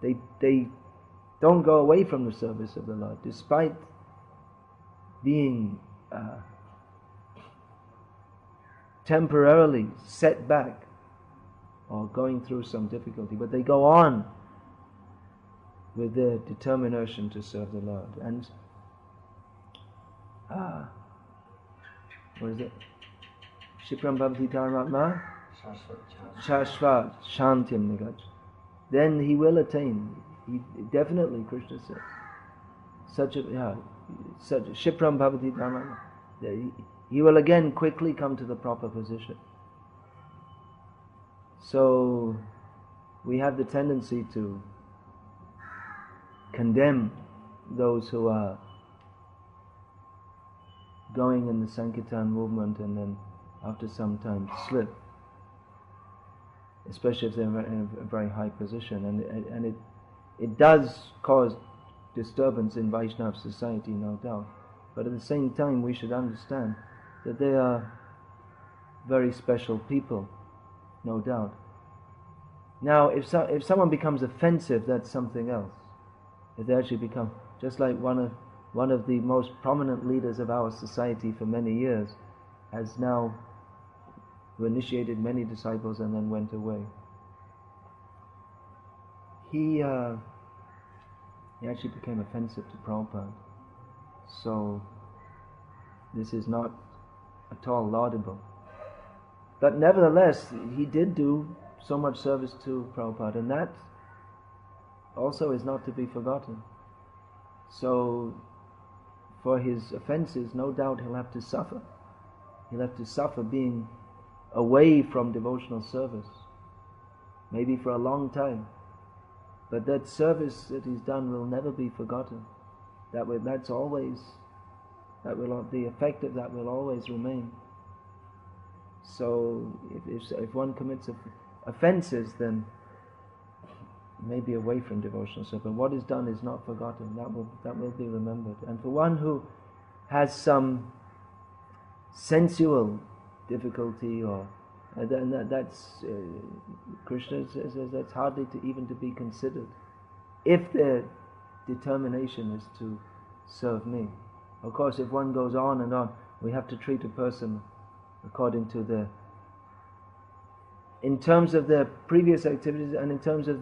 they don't go away from the service of the Lord, despite being temporarily set back or going through some difficulty, but they go on with their determination to serve the Lord. And what is it? Shipram Bhavati Dharmatma Shashvat Shantim Nigaj. Then he will attain. He definitely, Krishna says, such Shipram Bhavati Dharmatma. He will again quickly come to the proper position. So we have the tendency to condemn those who are going in the Sankirtan movement and then after some time slip, especially if they're in a very high position, and it does cause disturbance in Vaishnava society, no doubt. But at the same time, we should understand that they are very special people, no doubt. Now, if someone becomes offensive, that's something else. If they actually become, just like one of the most prominent leaders of our society for many years, has now who initiated many disciples and then went away. He actually became offensive to Prabhupada. So this is not at all laudable. But nevertheless, he did do so much service to Prabhupada, and that also is not to be forgotten. So for his offenses, no doubt he'll have to suffer. He'll have to suffer being away from devotional service, maybe for a long time. But that service that he's done will never be forgotten. The effect of that will always remain. So if one commits offenses, then maybe away from devotional service. But what is done is not forgotten. That will be remembered. And for one who has some sensual difficulty, or then that's Krishna says that's hardly even to be considered, if their determination is to serve me. Of course, if one goes on and on, we have to treat a person according to in terms of their previous activities, and in terms of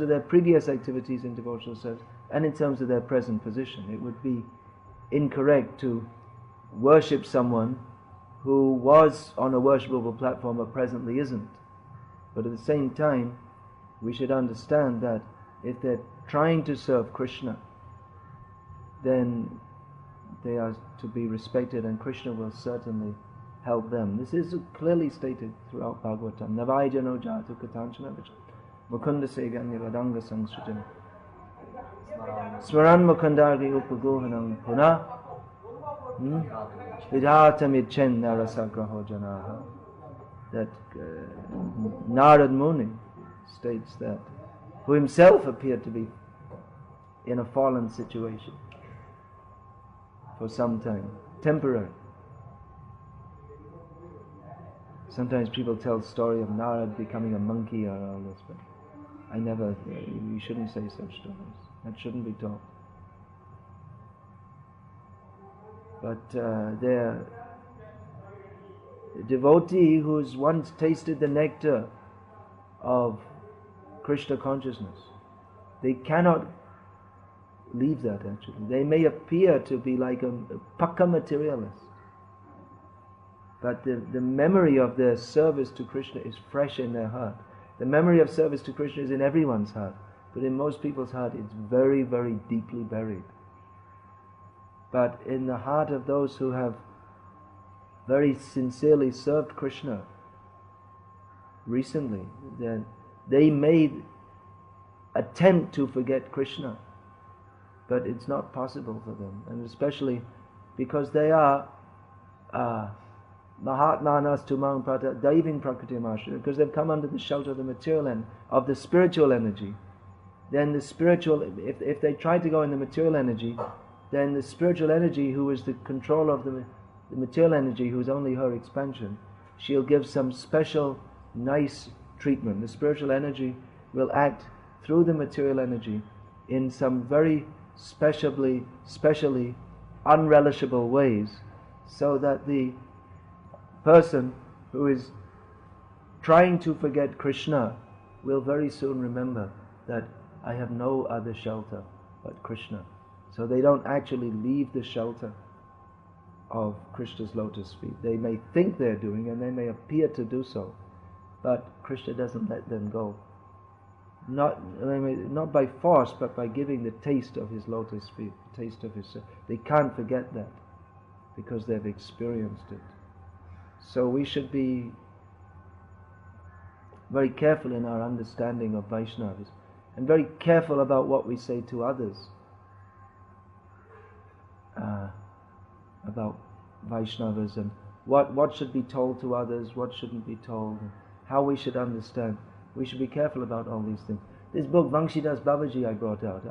their previous activities in devotional service, and in terms of their present position. It would be incorrect to worship someone who was on a worshipable platform but presently isn't. But at the same time, we should understand that if they're trying to serve Krishna, then they are to be respected, and Krishna will certainly help them. This is clearly stated throughout Bhagavatam. Navaijano jatu katanchana mukunda seganya vadanga sangsujana smaran mukundargi upagohanam puna vidhatamidchen narasagraho janaha. That Narad Muni states that, who himself appeared to be in a fallen situation for some time, temporary. Sometimes people tell the story of Narad becoming a monkey or all this, but I never, you shouldn't say such stories. That shouldn't be taught. But the devotee who's once tasted the nectar of Krishna consciousness, they cannot leave that actually. They may appear to be like a pakka materialist, but the memory of their service to Krishna is fresh in their heart. The memory of service to Krishna is in everyone's heart, but in most people's heart it's very, very deeply buried. But in the heart of those who have very sincerely served Krishna recently, then they may attempt to forget Krishna, but it's not possible for them, and especially because they are Mahatmanas tumang prata daiving prakriti masha, because they've come under the shelter of the material end, of the spiritual energy. Then the spiritual, if they try to go in the material energy, then the spiritual energy, who is the control of the material energy, who is only her expansion, she'll give some special nice treatment. The spiritual energy will act through the material energy in some very specially unrelishable ways, so that the person who is trying to forget Krishna will very soon remember that I have no other shelter but Krishna. So they don't actually leave the shelter of Krishna's lotus feet. They may think they're doing, and they may appear to do so, but Krishna doesn't let them go. Not by force, but by giving the taste of his lotus feet, the taste of his... They can't forget that, because they've experienced it. So we should be very careful in our understanding of Vaishnavas, and very careful about what we say to others about Vaishnavas, and what should be told to others, what shouldn't be told, and how we should understand. We should be careful about all these things. This book, Vangshidas Babaji, I brought out.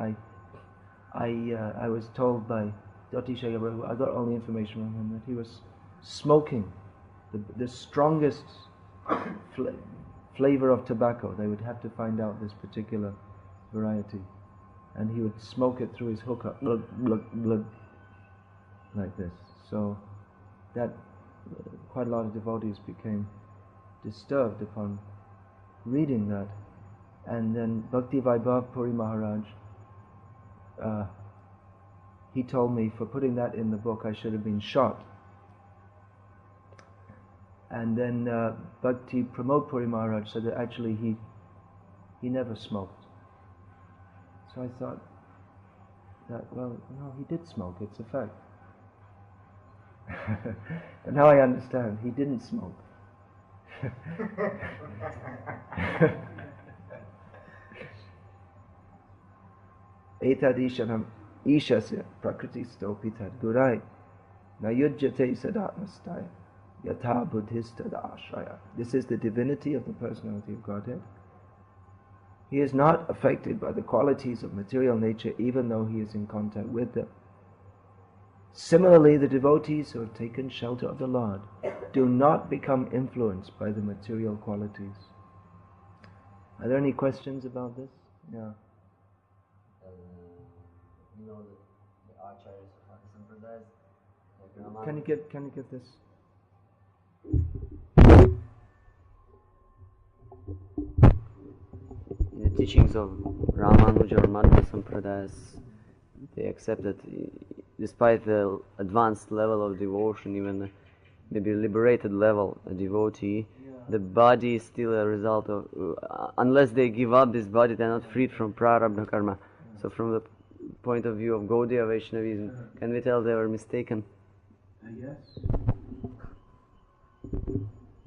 I was told by Doti Shayabra, I got all the information from him, that he was smoking the strongest flavor of tobacco. They would have to find out this particular variety, and he would smoke it through his hookah, glug, glug, glug, like this. So that quite a lot of devotees became disturbed upon reading that. And then Bhakti Vaibhav Puri Maharaj, he told me for putting that in the book I should have been shot. And then Bhakti Pramod Puri Maharaj said that actually he never smoked. So I thought that, well, no, he did smoke, it's a fact. And now I understand, he didn't smoke. Etad ishanam ishasya prakritisto pitad gurai na yujjate sadatmastaya yatha buddhista ashraya. This is the divinity of the personality of Godhead. He is not affected by the qualities of material nature, even though he is in contact with them. Similarly, the devotees who have taken shelter of the Lord do not become influenced by the material qualities. Are there any questions about this? Yeah. You know the acharyas of Sampradayas. Can you get this? In the teachings of Ramanuja or Madhva Sampradayas, they accept that despite the advanced level of devotion, even maybe liberated level, a devotee the body is still a result of, unless they give up this body, they're not freed from prarabdha karma. So from the point of view of Gaudiya Vaishnavism, can we tell they were mistaken? Yes.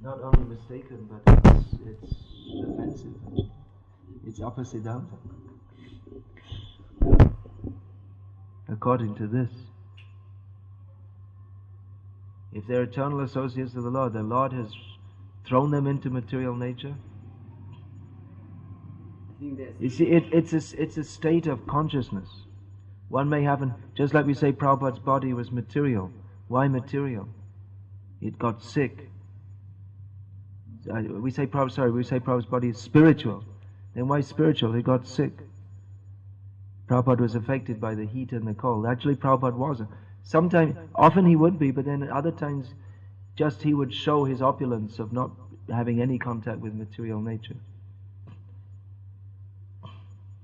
Not only mistaken, but it's offensive. It's apasiddhanta. According to this, if they're eternal associates of the Lord has thrown them into material nature. You see, it's a state of consciousness. One may have, just like we say Prabhupada's body was material. Why material? It got sick. We say Prabhupada's body is spiritual. Then why spiritual? It got sick. Prabhupada was affected by the heat and the cold. Actually, Prabhupada wasn't. Sometimes, often he would be, but then at other times, just he would show his opulence of not having any contact with material nature.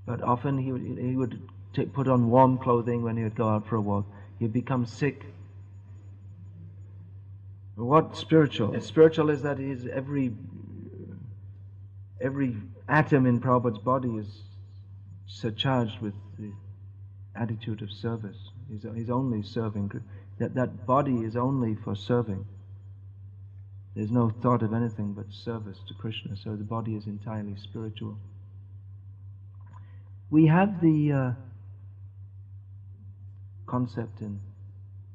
But often he would put on warm clothing when he would go out for a walk. He'd become sick. What spiritual? Spiritual is that every atom in Prabhupada's body is surcharged with the attitude of service. He's only serving. That body is only for serving. There's no thought of anything but service to Krishna, so the body is entirely spiritual. We have the concept in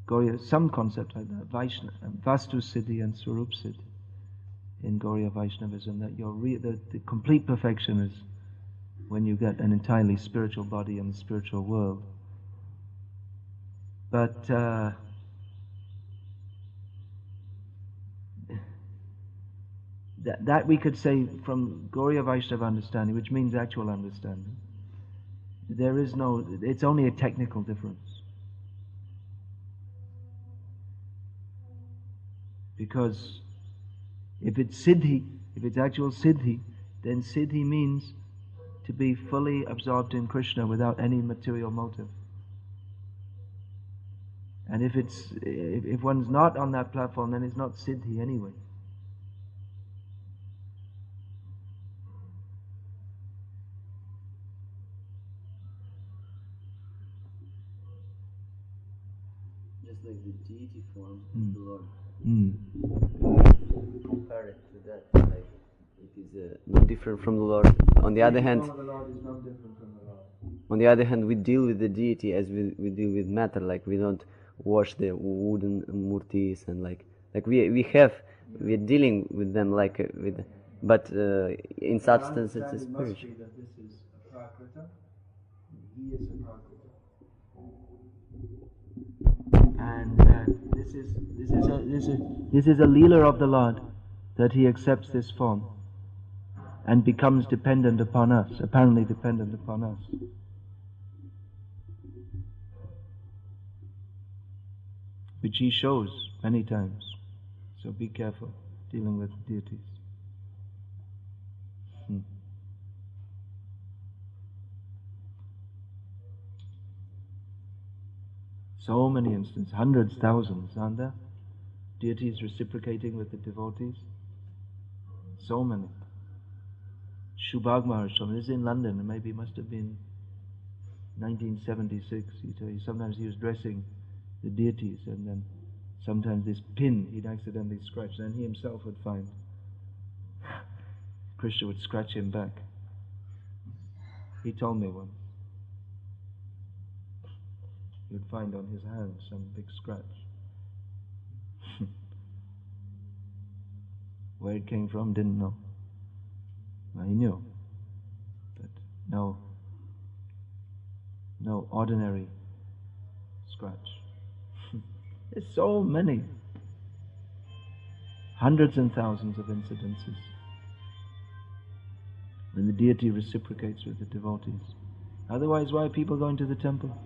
Gauriya, some concept like that, Vastu Siddhi and Swarup Siddhi in Gauriya Vaishnavism, that the complete perfection is when you get an entirely spiritual body in the spiritual world. But that we could say from Gauriya Vaishnava understanding, which means actual understanding, it's only a technical difference. Because if it's siddhi, if it's actual siddhi, then siddhi means to be fully absorbed in Krishna without any material motive. And if one's not on that platform, then it's not siddhi anyway. Just like the deity form of the Lord. Compare it to that, like it is not different from the Lord. On the other hand, we deal with the deity as we deal with matter. Like we don't wash the wooden murtis, and like we're dealing with them but in substance it's a spiritual. That this is a prakrita, he is a prakrita. And this is a leela of the Lord, that he accepts this form and becomes dependent upon us, apparently dependent upon us. Which he shows many times. So be careful dealing with deities. So many instances, hundreds, thousands, aren't there? Deities reciprocating with the devotees. So many. Shubhag Maharaj, this is in London, and maybe it must have been 1976. Sometimes he was dressing the deities, and then sometimes this pin he'd accidentally scratch, then he himself would find Krishna would scratch him back. He told me once. He would find on his hand some big scratch. Where it came from, didn't know. Well, he knew, but no ordinary scratch. There's so many, hundreds and thousands of incidences when the deity reciprocates with the devotees. Otherwise, why are people going to the temple?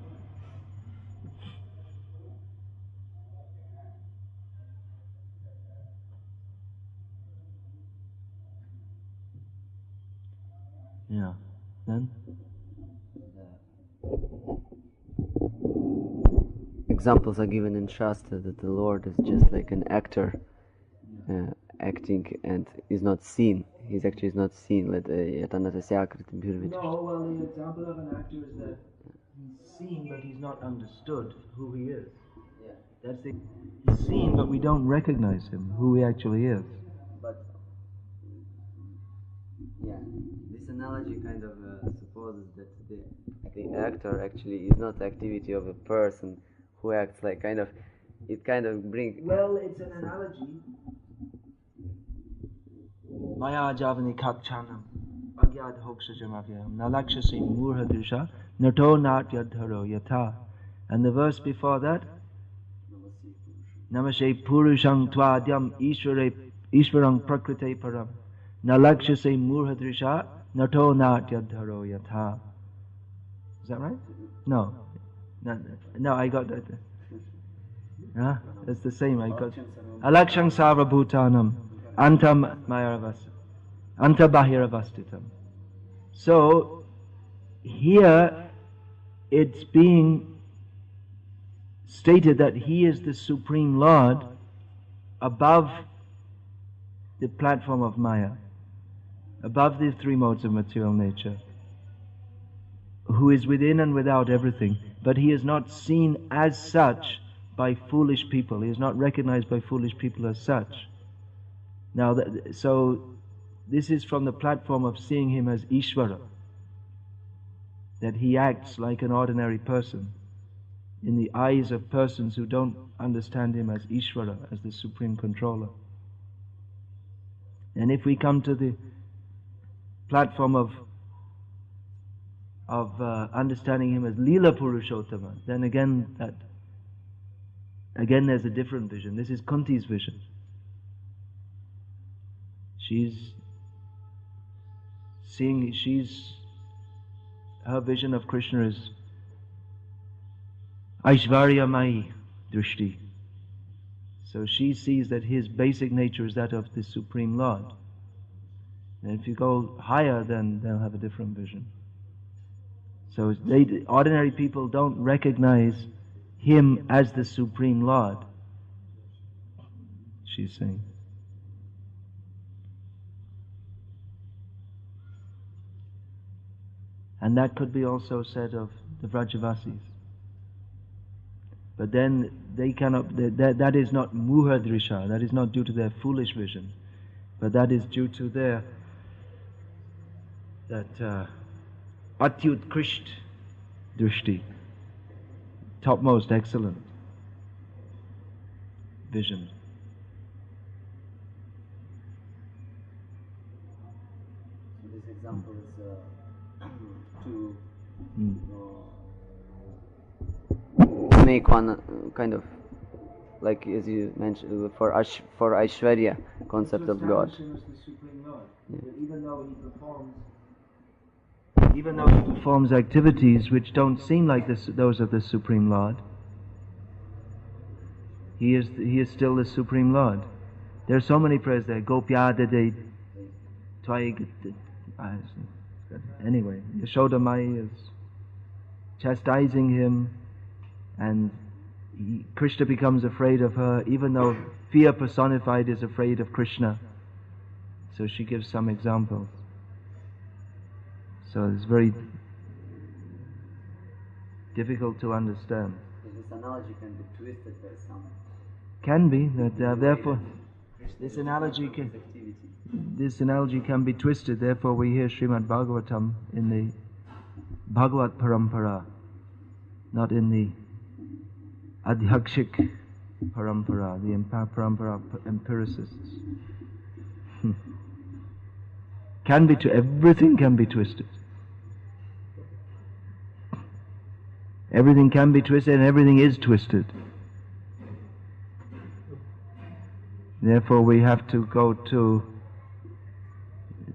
Yeah. Then? Examples are given in Shastra that the Lord is just like an actor, acting and is not seen. He's actually is not seen. No, well, the example of an actor is that he's seen but he's not understood who he is. Yeah. That's the he's seen but we don't recognize him, who he actually is. But yeah, this analogy kind of supposes that the actor actually is not the activity of a person who acts, like kind of, it kind of brings. Well, it's an analogy. Maya javani kakchanam agyad hokshajamavyam nalakshasi murhadrisha nato natyadharo yatha. And the verse before that, Namashe purushang tvadyam ishvarang prakrite param nalakshase murhadrisha nato natyadharo yatha. Is that right? No. No, I got that. Huh? That's the same. I got Alakshang Sarvabhutanam Antam Mayaravas Antabahiravastitam. So here it's being stated that he is the Supreme Lord above the platform of Maya, above the three modes of material nature, who is within and without everything, but he is not seen as such by foolish people. He is not recognized by foolish people as such. Now, so this is from the platform of seeing him as Ishvara, that he acts like an ordinary person in the eyes of persons who don't understand him as Ishvara, as the supreme controller. And if we come to the platform of understanding him as Leela Purushottama, then again there's a different vision. This is Kunti's vision. Her vision of Krishna is Aishvaryamai Drishti. So she sees that his basic nature is that of the Supreme Lord. And if you go higher, then they'll have a different vision. So ordinary people don't recognize him as the Supreme Lord, she's saying. And that could be also said of the Vrajavasis. But then they cannot, that is not muhadrisha, that is not due to their foolish vision, but that is due to their, atyutkrisht drishti, topmost excellent vision. So this example is to make one kind of, like as you mentioned, for Aishwarya concept of God. Him as the Supreme Lord. Yeah. Even though he performs activities which don't seem like those of the Supreme Lord, he is still the Supreme Lord. There are so many prayers there. Gopyadade Twai. Anyway, Yashoda Mai is chastising him, and Krishna becomes afraid of her, even though fear personified is afraid of Krishna. So she gives some examples. So it's very difficult to understand. This analogy can be twisted by some. Can be, that therefore this analogy can be twisted. Therefore, we hear Srimad Bhagavatam in the Bhagavad Parampara, not in the Adhyakshik Parampara, the Parampara of empiricists. Everything can be twisted. Everything can be twisted, and everything is twisted. Therefore, we have to go to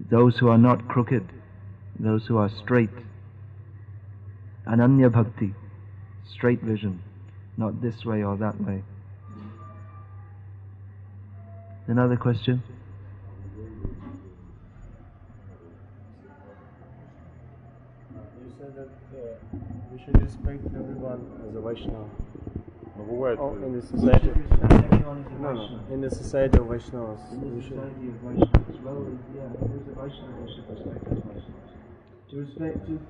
those who are not crooked, those who are straight. Ananya Bhakti, straight vision, not this way or that way. Another question? You said that we should respect everyone as a Vaishnava. In the society. In the society of Vaishnavas. In the society of Vaishnavas. Well, yeah, who's a Vaishnava, we should respect as Vaishnavas. To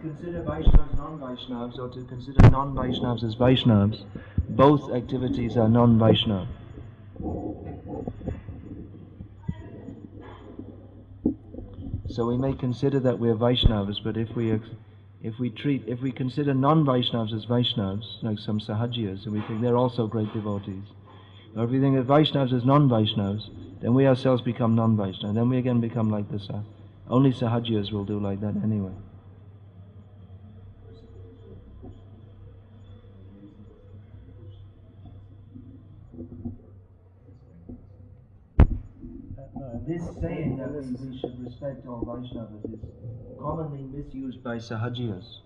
consider Vaishnavas non-Vaishnavas, or to consider non-Vaishnavas as Vaishnavas, both activities are non-Vaishnava. So we may consider that we are Vaishnavas, but if we consider non-Vaishnavas as Vaishnavas, like some Sahajiyas, and we think they're also great devotees, or if we think of Vaishnavas as non-Vaishnavas, then we ourselves become non-Vaishnavas. Then we again become like the only Sahajiyas will do like that anyway. This saying that we should respect all Vaishnavas is commonly misused by Sahajiyas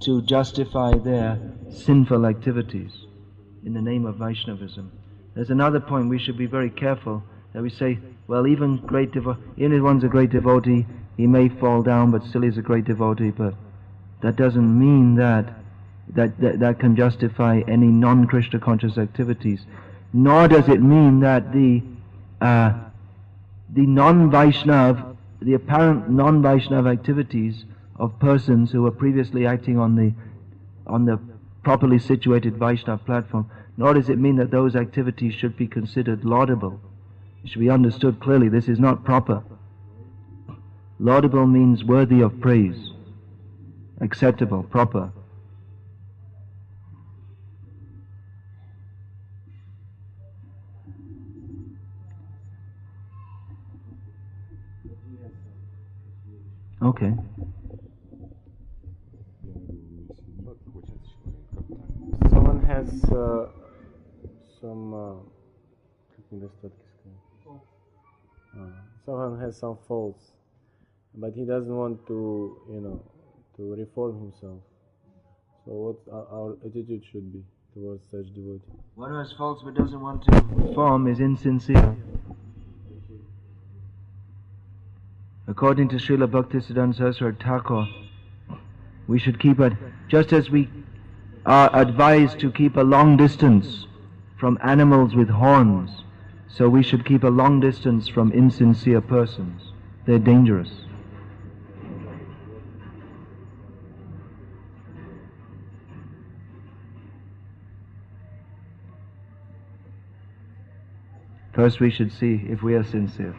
to justify their sinful activities in the name of Vaishnavism. There's another point we should be very careful that we say, well, even if one's a great devotee, he may fall down, but still he's a great devotee. But that doesn't mean that can justify any non-Krishna conscious activities. Nor does it mean that the non-Vaishnav, the apparent non-Vaishnav activities of persons who were previously acting on the properly situated Vaishnav platform, nor does it mean that those activities should be considered laudable. It should be understood clearly, this is not proper. Laudable means worthy of praise, acceptable, proper. Okay. Someone has someone has some faults, but he doesn't want to, to reform himself. So what our attitude should be towards such devotee? One who has faults but doesn't want to reform is insincere. According to Srila Bhaktivinoda Saraswati Thakura, we should keep it, just as we are advised to keep a long distance from animals with horns, so we should keep a long distance from insincere persons. They're dangerous. First we should see if we are sincere.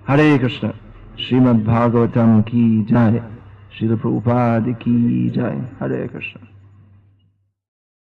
Hare Krishna. Srimad Bhagavatam ki jai. Srila Prabhupada ki jai. Hare Krishna.